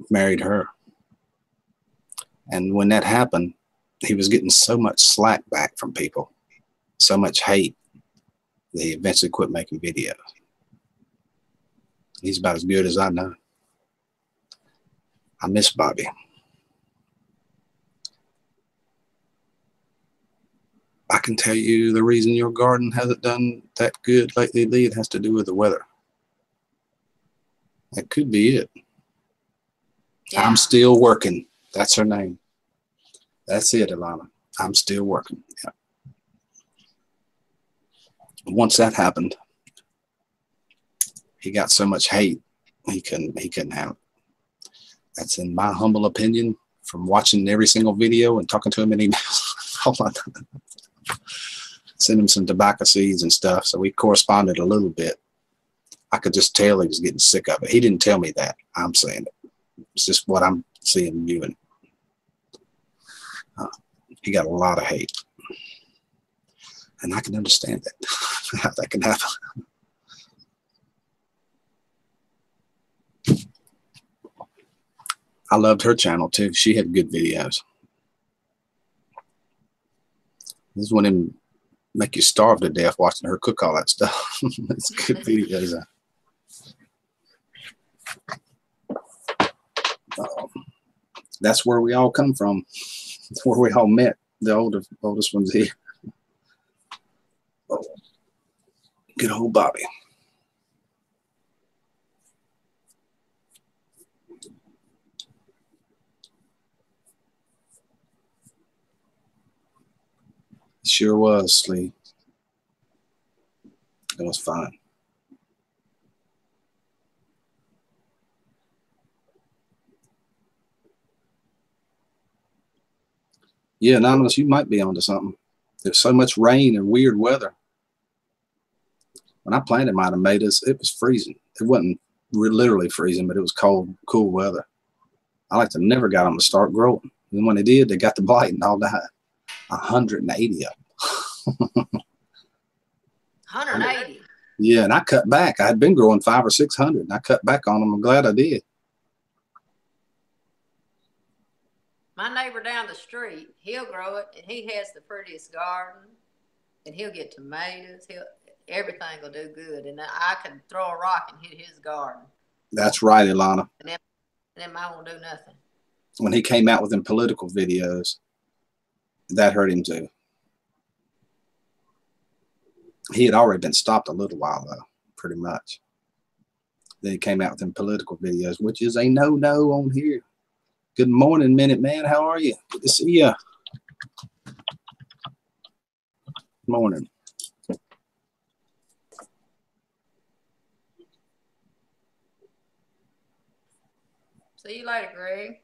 married her. And when that happened, he was getting so much slack back from people, so much hate, that he eventually quit making videos. He's about as good as I know. I miss Bobby. I can tell you the reason your garden hasn't done that good lately, Lee, it has to do with the weather. That could be it. Yeah. I'm still working. That's her name. That's it, Alana. I'm still working. Yeah. Once that happened, he got so much hate, he couldn't handle it. That's in my humble opinion from watching every single video and talking to him in emails. Hold on. Send him some tobacco seeds and stuff. So we corresponded a little bit. I could just tell he was getting sick of it. He didn't tell me that. I'm saying it. It's just what I'm seeing you and he got a lot of hate. And I can understand that. How that can happen. I loved her channel too. She had good videos. This is one of them make you starve to death watching her cook all that stuff. It's good videos. That's where we all come from. That's where we all met. The oldest ones here. Oh, good old Bobby. It sure was, Lee. It was fun. Yeah, Anonymous, you might be onto something. There's so much rain and weird weather. When I planted my tomatoes, it was freezing. It wasn't literally freezing, but it was cold, cool weather. I like to never got them to start growing. And when they did, they got the blight and all died. 180 of them. 180? Yeah, and I cut back. I had been growing 500 or 600, and I cut back on them. I'm glad I did. My neighbor down the street, he'll grow it, and he has the prettiest garden, and he'll get tomatoes. Everything will do good, and I can throw a rock and hit his garden. That's right, Ilana. And then mine won't do nothing. When he came out with them political videos, that hurt him too. He had already been stopped a little while though, pretty much. Then he came out with them political videos, which is a no-no on here. Good morning, Minute Man. How are you? Good to see you. Good morning. See you later, Greg.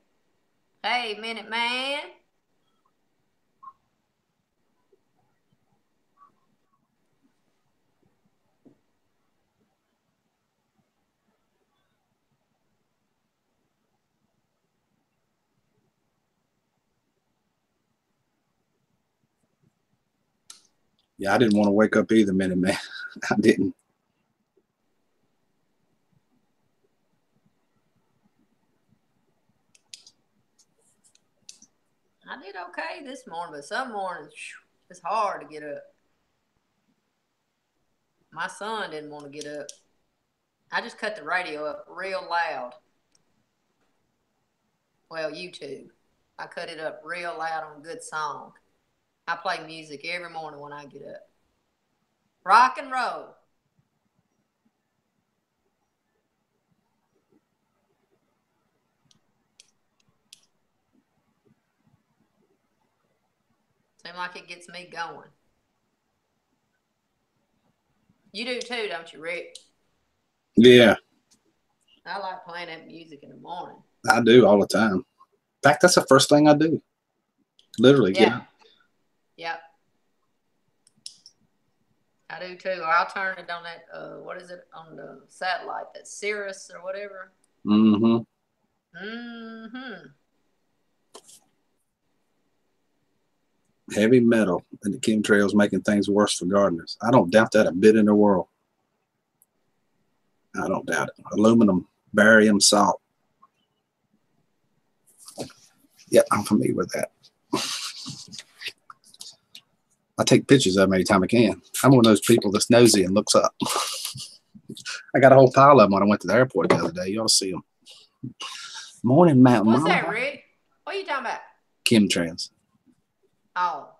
Hey, Minute Man. Yeah, I didn't want to wake up either, Minute Man. I didn't. I did okay this morning, but some mornings it's hard to get up. My son didn't want to get up. I just cut the radio up real loud. Well, YouTube. I cut it up real loud on a good song. I play music every morning when I get up. Rock and roll. Seems like it gets me going. You do too, don't you, Rick? Yeah. I like playing that music in the morning. I do all the time. In fact, that's the first thing I do. Literally get up. Yep. I do too. Or I'll turn it on that, what is it, on the satellite, that Sirius or whatever. Mm-hmm. Mm-hmm. Heavy metal and the chemtrails making things worse for gardeners. I don't doubt that a bit in the world. I don't doubt it. Aluminum, barium, salt. Yep, I'm familiar with that. I take pictures of them every time I can. I'm one of those people that's nosy and looks up. I got a whole pile of them when I went to the airport the other day. You ought to see them. Morning, Mountain What's Mama. that, Rick? What are you talking about? Chemtrails. Oh.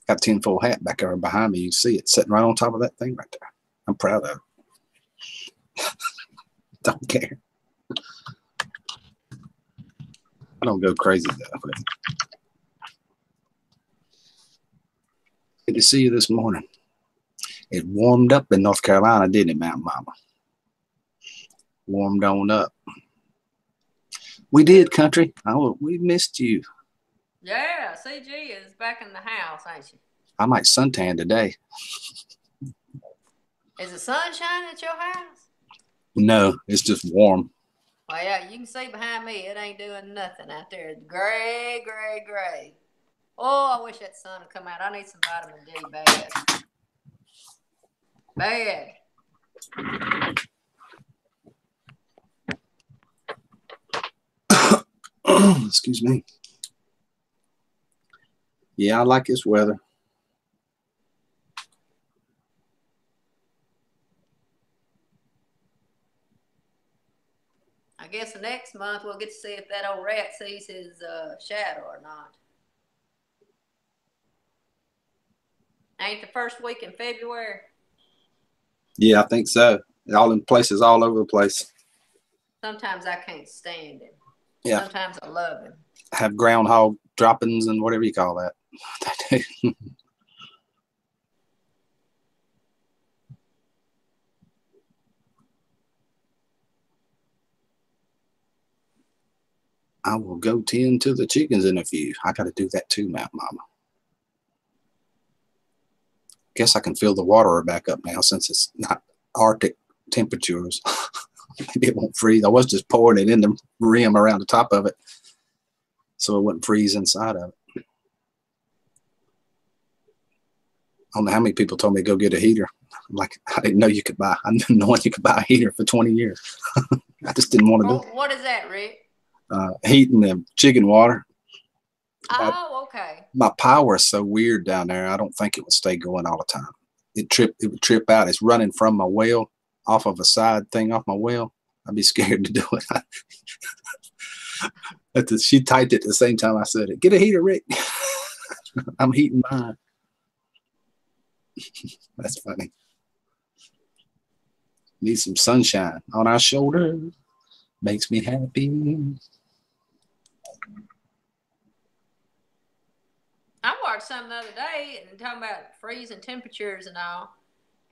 Got a tinfoil hat back there behind me. You can see it sitting right on top of that thing right there. I'm proud of it. Don't care. I don't go crazy though. Good to see you this morning. It warmed up in North Carolina, didn't it, Mountain Mama? Warmed on up. We did, country. Oh, we missed you. Yeah, CG is back in the house, ain't she? I might suntan today. Is the sun shining at your house? No, it's just warm. Well, yeah, you can see behind me. It ain't doing nothing out there. It's gray, gray, gray. Oh, I wish that sun would come out. I need some vitamin D bad. Bad. Excuse me. Yeah, I like this weather. I guess the next month we'll get to see if that old rat sees his shadow or not. Ain't the first week in February? Yeah, I think so. All in places all over the place. Sometimes I can't stand him. Yeah. Sometimes I love him. Have groundhog droppings and whatever you call that. I will go tend to the chickens in a few. I got to do that too, Mountain Mama. Guess I can fill the water back up now since it's not Arctic temperatures. Maybe it won't freeze. I was just pouring it in the rim around the top of it so it wouldn't freeze inside of it. I don't know how many people told me to go get a heater. I'm like, I didn't know you could buy. I didn't know you could buy a heater for 20 years. I just didn't want to do it. What is that, Rick? Heating the chicken water. Oh, okay. My power is so weird down there. I don't think it would stay going all the time. It would trip out. It's running from my well off of a side thing off my well. I'd be scared to do it. She typed it at the same time I said it. Get a heater, Rick. I'm heating mine. That's funny. Need some sunshine on our shoulders. Makes me happy. I watched something the other day and talking about freezing temperatures and all.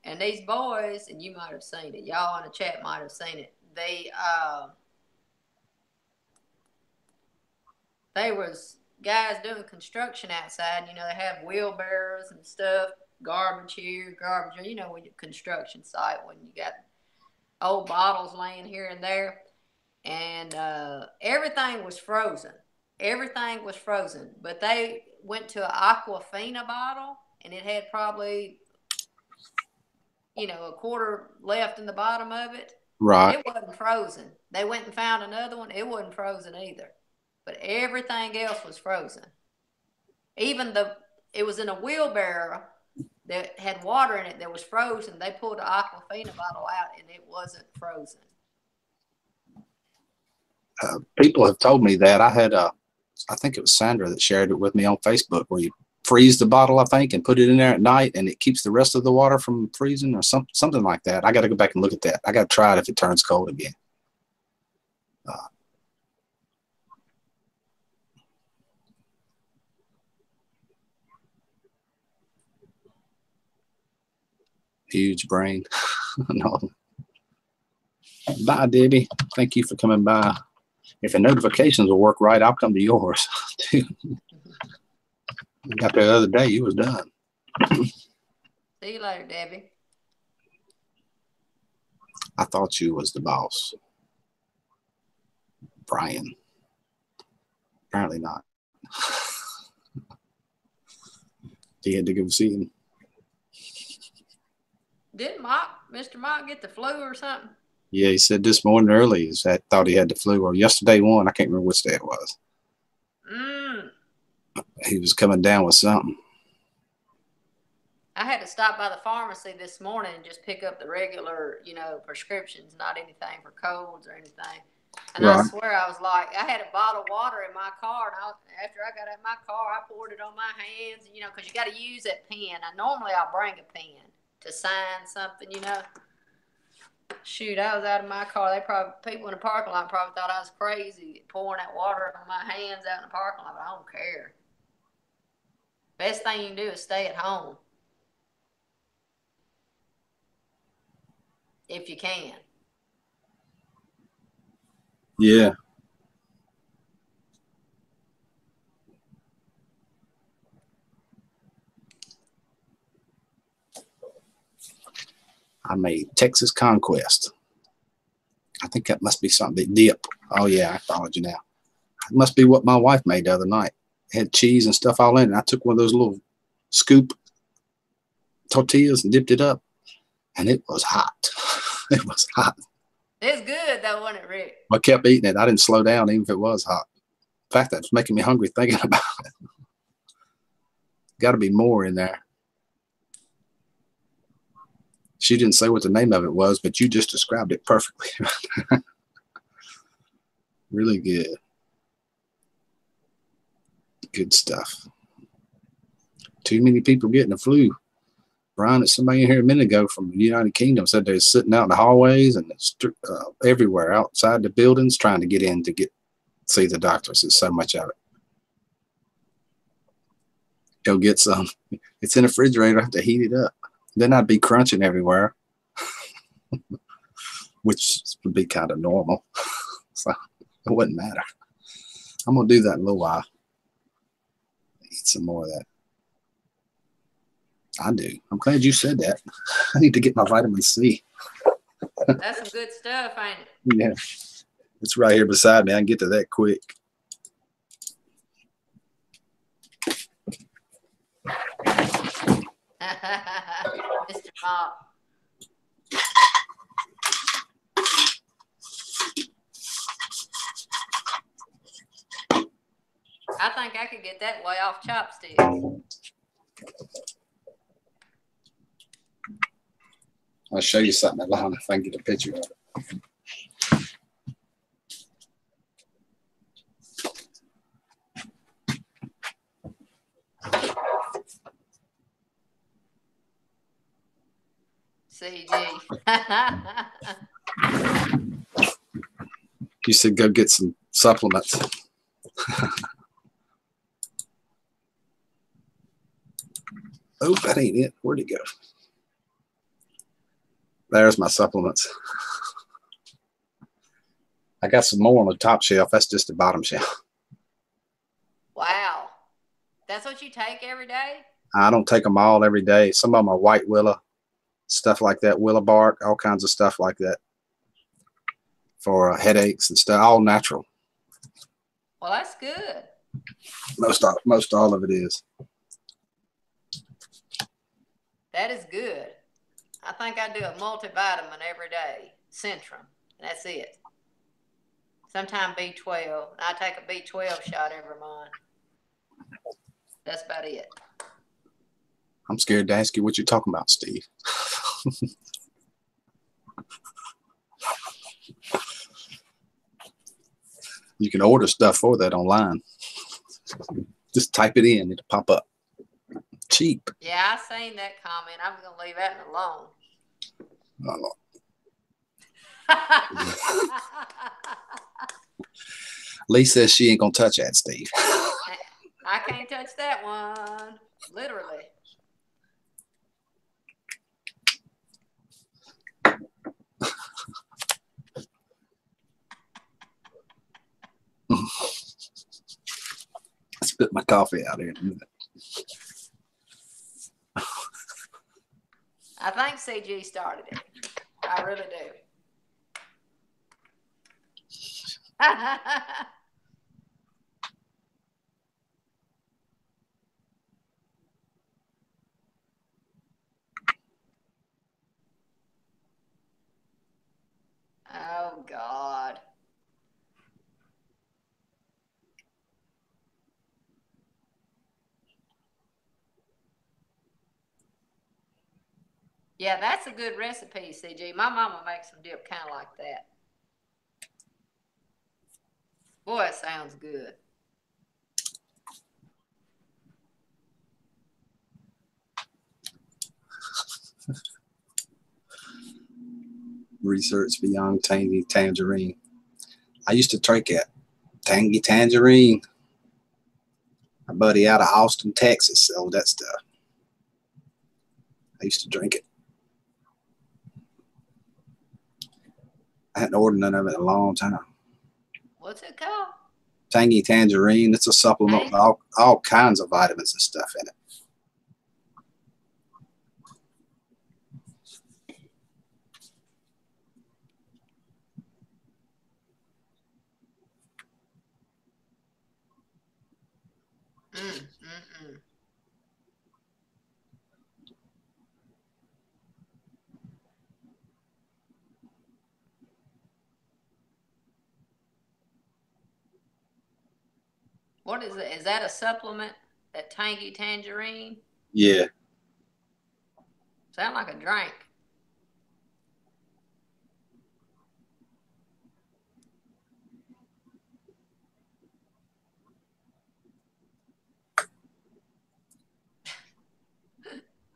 And these boys, and you might have seen it, y'all in the chat might have seen it. They was guys doing construction outside. You know, they have wheelbarrows and stuff, garbage here, garbage there. You know, when you construction site, when you got old bottles laying here and there. And everything was frozen. Everything was frozen. But they went to an Aquafina bottle, and it had probably, you know, a quarter left in the bottom of it. Right. It wasn't frozen. They went and found another one. It wasn't frozen either. but everything else was frozen. Even it was in a wheelbarrow that had water in it that was frozen. They pulled the Aquafina bottle out and it wasn't frozen. People have told me that. I think it was Sandra that shared it with me on Facebook, where you freeze the bottle, I think, and put it in there at night, and it keeps the rest of the water from freezing, or something like that. I got to go back and look at that. I got to try it if it turns cold again. Huge brain. No. Bye, Debbie. Thank you for coming by. If the notifications will work right, I'll come to yours too. I got there the other day. You was done. See you later, Debbie. I thought you was the boss, Brian. Apparently not. He had to go see him. Didn't Mr. Mock get the flu or something? Yeah, he said this morning early he thought he had the flu, or yesterday one. I can't remember which day it was. He was coming down with something. I had to stop by the pharmacy this morning and just pick up the regular, prescriptions, not anything for colds or anything. And right. I swear I was like, I had a bottle of water in my car, and after I got out of my car, I poured it on my hands, because you got to use that pen. Normally I'll bring a pen to sign something, Shoot, I was out of my car. People in the parking lot probably thought I was crazy pouring that water on my hands out in the parking lot, but I don't care. Best thing you can do is stay at home. If you can. Yeah. I made Texas Conquest. I think that must be something. Dip. Oh, yeah, I followed you now. It must be what my wife made the other night. It had cheese and stuff all in it. I took one of those little scoop tortillas and dipped it up, and it was hot. It was hot. It's good, though, wasn't it, Rick? I kept eating it. I didn't slow down even if it was hot. In fact, that's making me hungry thinking about it. Got to be more in there. She didn't say what the name of it was, but you just described it perfectly. Really good. Good stuff. Too many people getting the flu. Brian, somebody in here a minute ago from the United Kingdom said they're sitting out in the hallways and everywhere outside the buildings trying to get in to see the doctors. There's so much of it. Go get some. It's in the refrigerator. I have to heat it up. Then I'd be crunching everywhere, which would be kind of normal. So it wouldn't matter. I'm going to do that in a little while. Eat some more of that. I do. I'm glad you said that. I need to get my vitamin C. That's some good stuff, ain't it? Yeah. It's right here beside me. I can get to that quick. Mr. Mop. I think I could get that way off chopsticks. I'll show you something, Alana, if I can get a picture of it. CG. You said go get some supplements. Oh, that ain't it. Where'd it go? There's my supplements. I got some more on the top shelf. That's just the bottom shelf. Wow. That's what you take every day? I don't take them all every day. Some of them are white willow, stuff like that, willow bark, all kinds of stuff like that for headaches and stuff, all natural. Well, that's good. Most all of it is. That is good. I think I do a multivitamin every day, Centrum. That's it. Sometime B12. I take a B12 shot every month. That's about it. I'm scared to ask you what you're talking about, Steve. You can order stuff for that online. Just type it in, it'll pop up. Cheap. Yeah, I seen that comment. I'm gonna leave that alone. Lee says she ain't gonna touch that, Steve. I can't touch that one. Literally. I spit my coffee out here in a minute. I think CG started it. I really do. Oh, God. Yeah, that's a good recipe, CG. My mama makes some dip kind of like that. Boy, it sounds good. Research beyond tangy tangerine. I used to drink it. Tangy tangerine. My buddy out of Austin, Texas sold that stuff. I used to drink it. I hadn't ordered none of it in a long time. What's it called? Tangy tangerine. It's a supplement with all kinds of vitamins and stuff in it. What is it? Is that a supplement? That tangy tangerine? Yeah. Sound like a drink.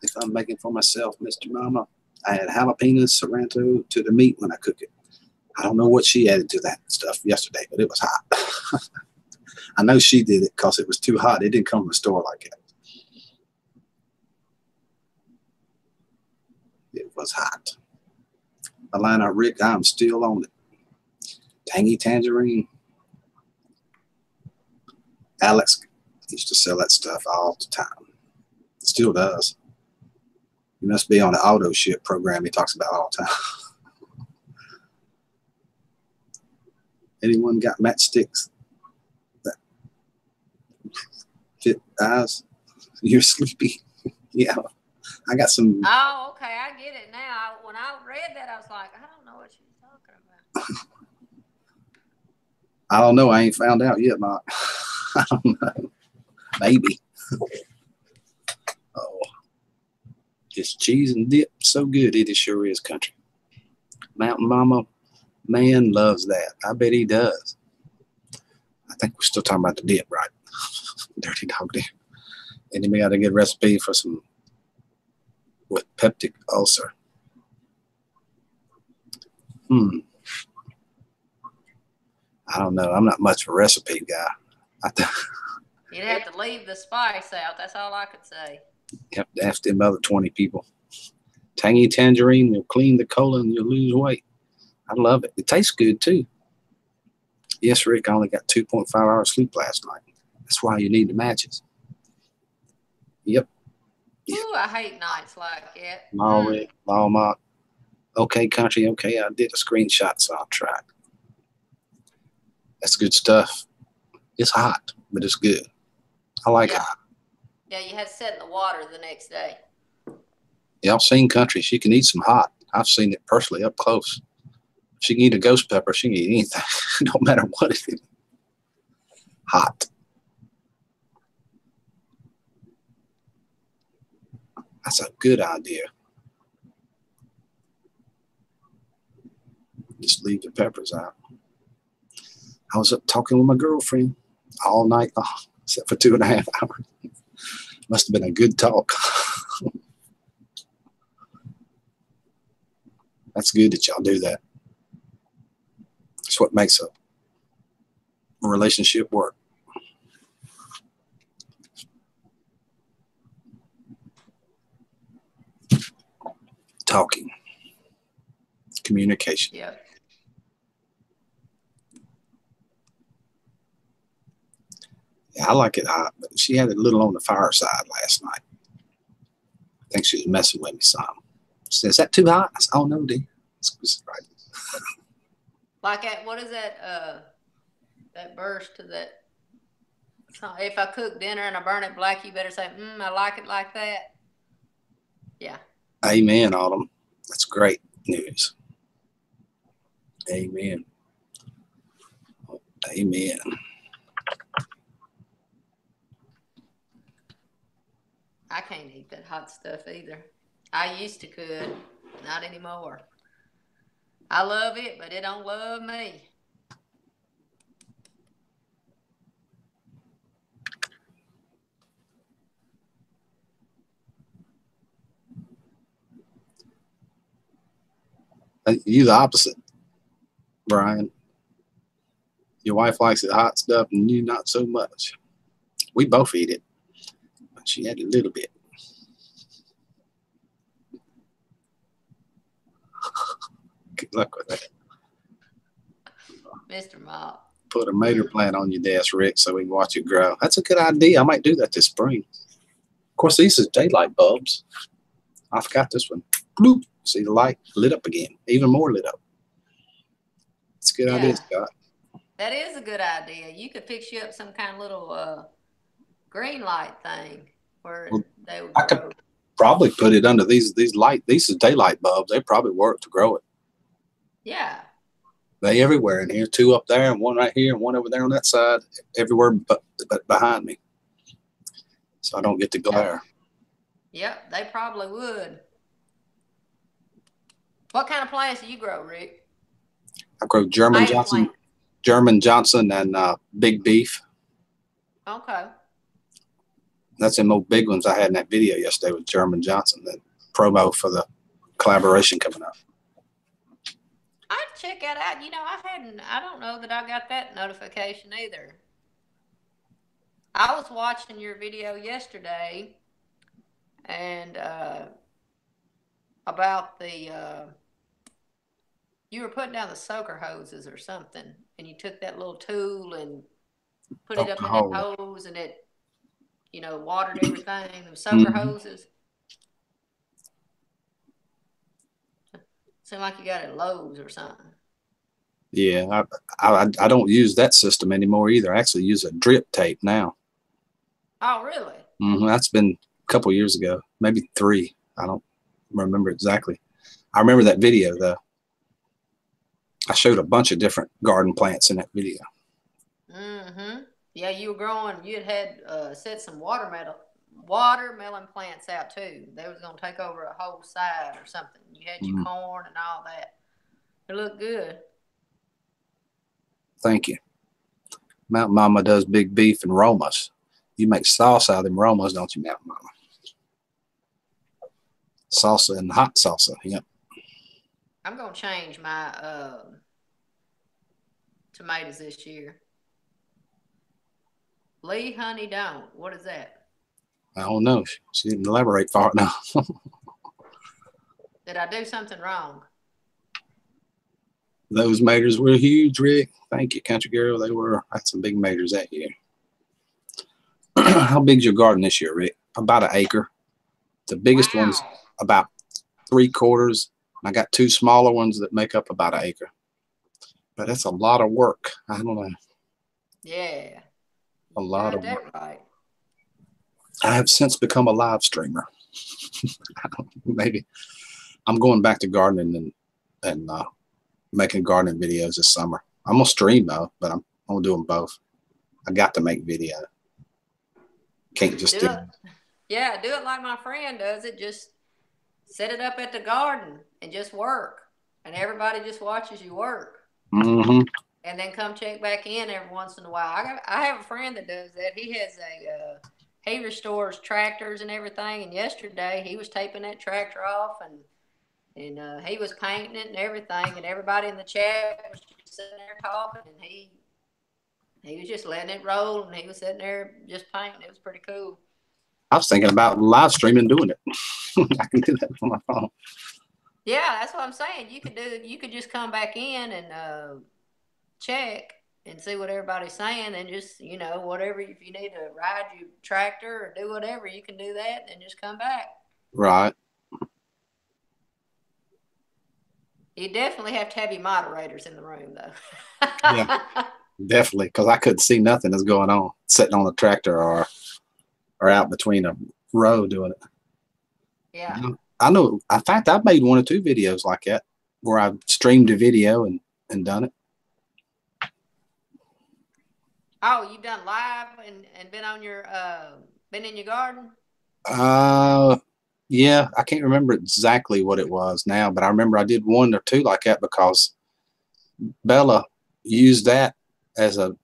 If I'm making for myself, Mr. Mama, I add jalapenos, Sorrento to the meat when I cook it. I don't know what she added to that stuff yesterday, but it was hot. I know she did it because it was too hot. It didn't come from the store like that. It was hot. Alana, Rick, I'm still on it. Tangy tangerine. Alex used to sell that stuff all the time. Still does. You must be on the auto ship program he talks about all the time. Anyone got matchsticks that fit eyes? You're sleepy. Yeah. I got some. Oh, okay. I get it now. When I read that, I was like, I don't know what she's talking about. I don't know. I ain't found out yet, Mark. I don't know. Maybe. Oh. Just cheese and dip. So good. It sure is country. Mountain Mama, man loves that. I bet he does. I think we're still talking about the dip, right? Dirty dog dip. Anybody got a good recipe for some with peptic ulcer? I don't know. I'm not much of a recipe guy. You'd have to leave the spice out. That's all I could say. You have to ask them other 20 people. Tangy tangerine will clean the colon and you'll lose weight. I love it. It tastes good too. Yes, Rick, I only got 2.5 hours sleep last night. That's why you need the matches. Yep. Ooh, I hate nights like that. Law Rick, Law Mock. Okay, country. Okay, I did a screenshot, so I'll try it. That's good stuff. It's hot, but it's good. I like hot. Yeah, you had to sit in the water the next day. Yeah, I've seen country. She can eat some hot. I've seen it personally up close. She can eat a ghost pepper. She can eat anything. No matter what it is. Hot. That's a good idea. Just leave the peppers out. I was up talking with my girlfriend all night long, except for 2.5 hours. Must have been a good talk. That's good that y'all do that. It's what makes a relationship work. Talking. Communication. Yep. Yeah, I like it hot, but she had it a little on the fireside last night. I think she was messing with me some. She said, "Is that too hot?" I said, "Oh no, dear. It's right." Like at, what is that? That burst to that. So if I cook dinner and I burn it black, you better say, I like it like that. Yeah. Amen, Autumn. That's great news. Amen. Amen. I can't eat that hot stuff either. I used to could, not anymore. I love it, but it don't love me. You the opposite, Brian. Your wife likes the hot stuff and you not so much. We both eat it. But she had a little bit. Good luck with that. Mr. Mop. Put a tomato plant on your desk, Rick, so we can watch it grow. That's a good idea. I might do that this spring. Of course, these are daylight bulbs. I forgot this one. Bloop. See the light lit up again. Even more lit up. It's a good idea, Scott. That is a good idea. You could fix you up some kind of little green light thing where they would grow. I could probably put it under these light. These are daylight bulbs. They probably work to grow it. Yeah. They everywhere in here. 2 up there and 1 right here and 1 over there on that side. Everywhere but behind me. So I don't get the glare. Yep, they probably would. What kind of plants do you grow, Rick? I grow German Johnson and Big Beef. Okay. That's them old big ones I had in that video yesterday with German Johnson. That promo for the collaboration coming up. I'd check that out. You know, I don't know that I got that notification either. I was watching your video yesterday and about the you were putting down the soaker hoses or something, and you took that little tool and put it up in that hose, and it, you know, watered everything. The soaker hoses. Seemed like you got it at Lowe's or something. Yeah, I don't use that system anymore either. I actually use a drip tape now. Oh, really? That's been a couple years ago, maybe 3. I don't remember exactly. I remember that video though. I showed a bunch of different garden plants in that video. Yeah, you were growing. You had set some watermelon plants out too. They was gonna take over a whole side or something. You had your corn and all that. It looked good. Thank you. Mountain Mama does Big Beef and Romas. You make salsa out of them Romas, don't you, Mountain Mama? Salsa and hot salsa. Yep. I'm gonna change my tomatoes this year. Lee Honey Don't. What is that? I don't know. She didn't elaborate far enough. Did I do something wrong? Those maters were huge, Rick. Thank you, country girl. They were. I had some big maters that year. How big's your garden this year, Rick? About 1 acre. The biggest one's about 3/4. I got 2 smaller ones that make up about 1 acre. But that's a lot of work. I don't know. Yeah. A lot of work. Right. I have since become a live streamer. Maybe I'm going back to gardening and making gardening videos this summer. I'm gonna stream though, but I'm gonna do them both. I got to make video. Can't just do it. Yeah, do it like my friend does it. Just set it up at the garden and just work, and everybody just watches you work. Mm-hmm. And then come check back in every once in a while. I have a friend that does that. He has he restores tractors and everything. And yesterday he was taping that tractor off and he was painting it and everything. And everybody in the chat was just sitting there talking. And he was just letting it roll. And he was sitting there just painting. It was pretty cool. I was thinking about live streaming doing it. I can do that on my phone. Yeah, that's what I'm saying. You could just come back in and check and see what everybody's saying, and just, whatever, if you need to ride your tractor or do whatever, you can do that and just come back. Right. You definitely have to have your moderators in the room, though. Yeah, definitely, because I couldn't see nothing that's going on sitting on a tractor or out between a row doing it. Yeah. I know. In fact, I've made 1 or 2 videos like that where I've streamed a video and done it. Oh, you've done live and been on your been in your garden? Yeah, I can't remember exactly what it was now, but I remember I did 1 or 2 like that because Bella used that as a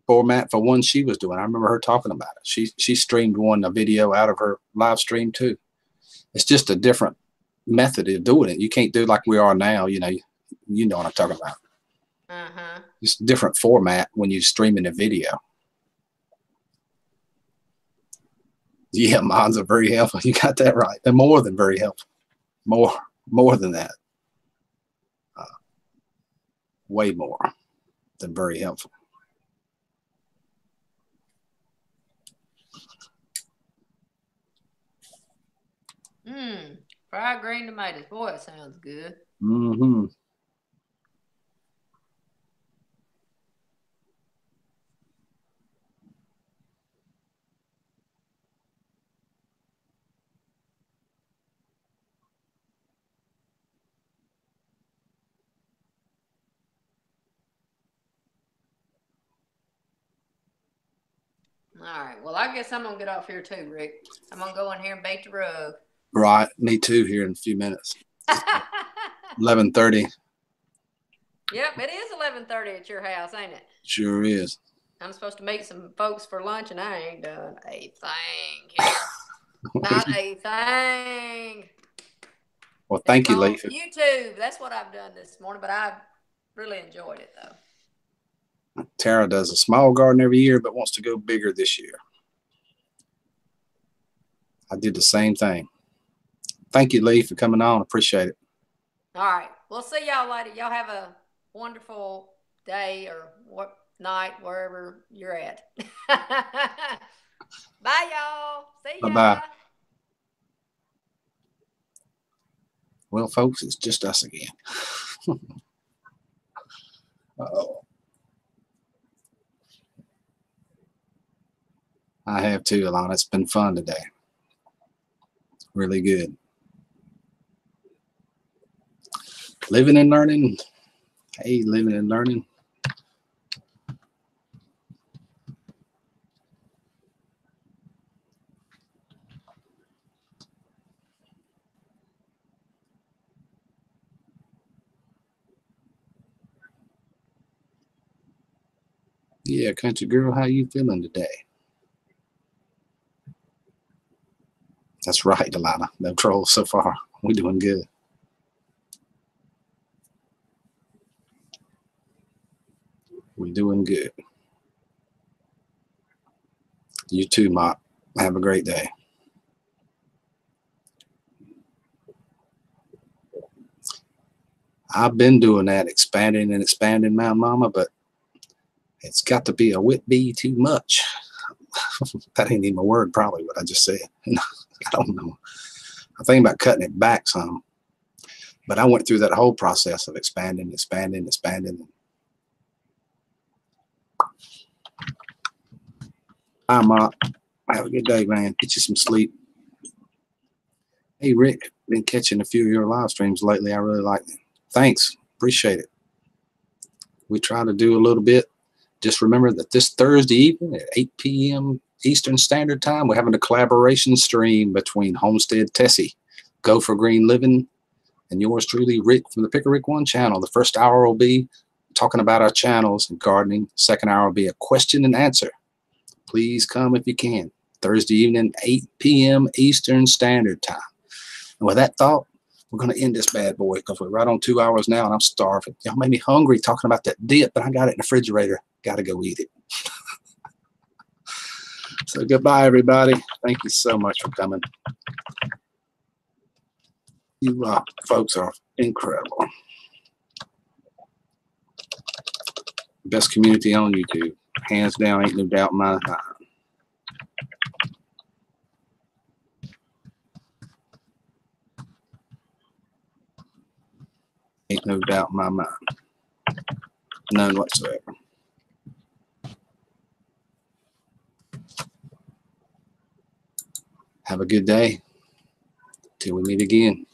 format for one she was doing. I remember her talking about it. She streamed a video out of her live stream too. It's just a different method of doing it. You can't do like we are now, you know what I'm talking about. Uh-huh. It's a different format when you're streaming a video. Yeah, mods are very helpful. You got that right. They're more than very helpful. More than that. Way more than very helpful. Fried green tomatoes. Boy, it sounds good. Mm-hmm. All right. Well, I guess I'm going to get off here too, Rick. I'm going to go in here and bait the rug. Right. Me too here in a few minutes. 11:30. Yep, it is 11:30 at your house, ain't it? Sure is. I'm supposed to meet some folks for lunch, and I ain't done a thing here. Not a thing. Well, thank you, Leif. YouTube. That's what I've done this morning, but I really enjoyed it, though. Tara does a small garden every year, but wants to go bigger this year. I did the same thing. Thank you, Leif, for coming on. Appreciate it. All right. We'll see y'all later. Y'all have a wonderful day or night, wherever you're at. Bye, y'all. See ya. Bye-bye. Well, folks, it's just us again. Uh-oh. I have too, Alana. It's been fun today. Really good. Living and learning. Hey, living and learning. Yeah, country girl, how you feeling today? That's right, Alana. No trolls so far. We're doing good. We're doing good. You too, Mott. Have a great day. I've been doing that, expanding and expanding Mount Mama, but it's got to be a whit-bee too much. That ain't even a word, probably, what I just said. I don't know. I'm thinking about cutting it back some. But I went through that whole process of expanding. Hi, Mott. Have a good day, man. Get you some sleep. Hey, Rick. Been catching a few of your live streams lately. I really like them. Thanks. Appreciate it. We try to do a little bit. Just remember that this Thursday evening at 8 p.m. Eastern Standard Time, we're having a collaboration stream between Homestead Tessie, Go for Green Living, and yours truly, Rick from the Pick a Rick One channel. The first hour will be talking about our channels and gardening. The second hour will be a question and answer. Please come if you can. Thursday evening, 8 p.m. Eastern Standard Time. And with that thought, we're going to end this bad boy because we're right on 2 hours now and I'm starving. Y'all made me hungry talking about that dip, but I got it in the refrigerator. Got to go eat it. So goodbye, everybody. Thank you so much for coming. You folks are incredible. Best community on YouTube. Hands down, ain't no doubt in my mind. Ain't no doubt in my mind. None whatsoever. Have a good day. Till we meet again.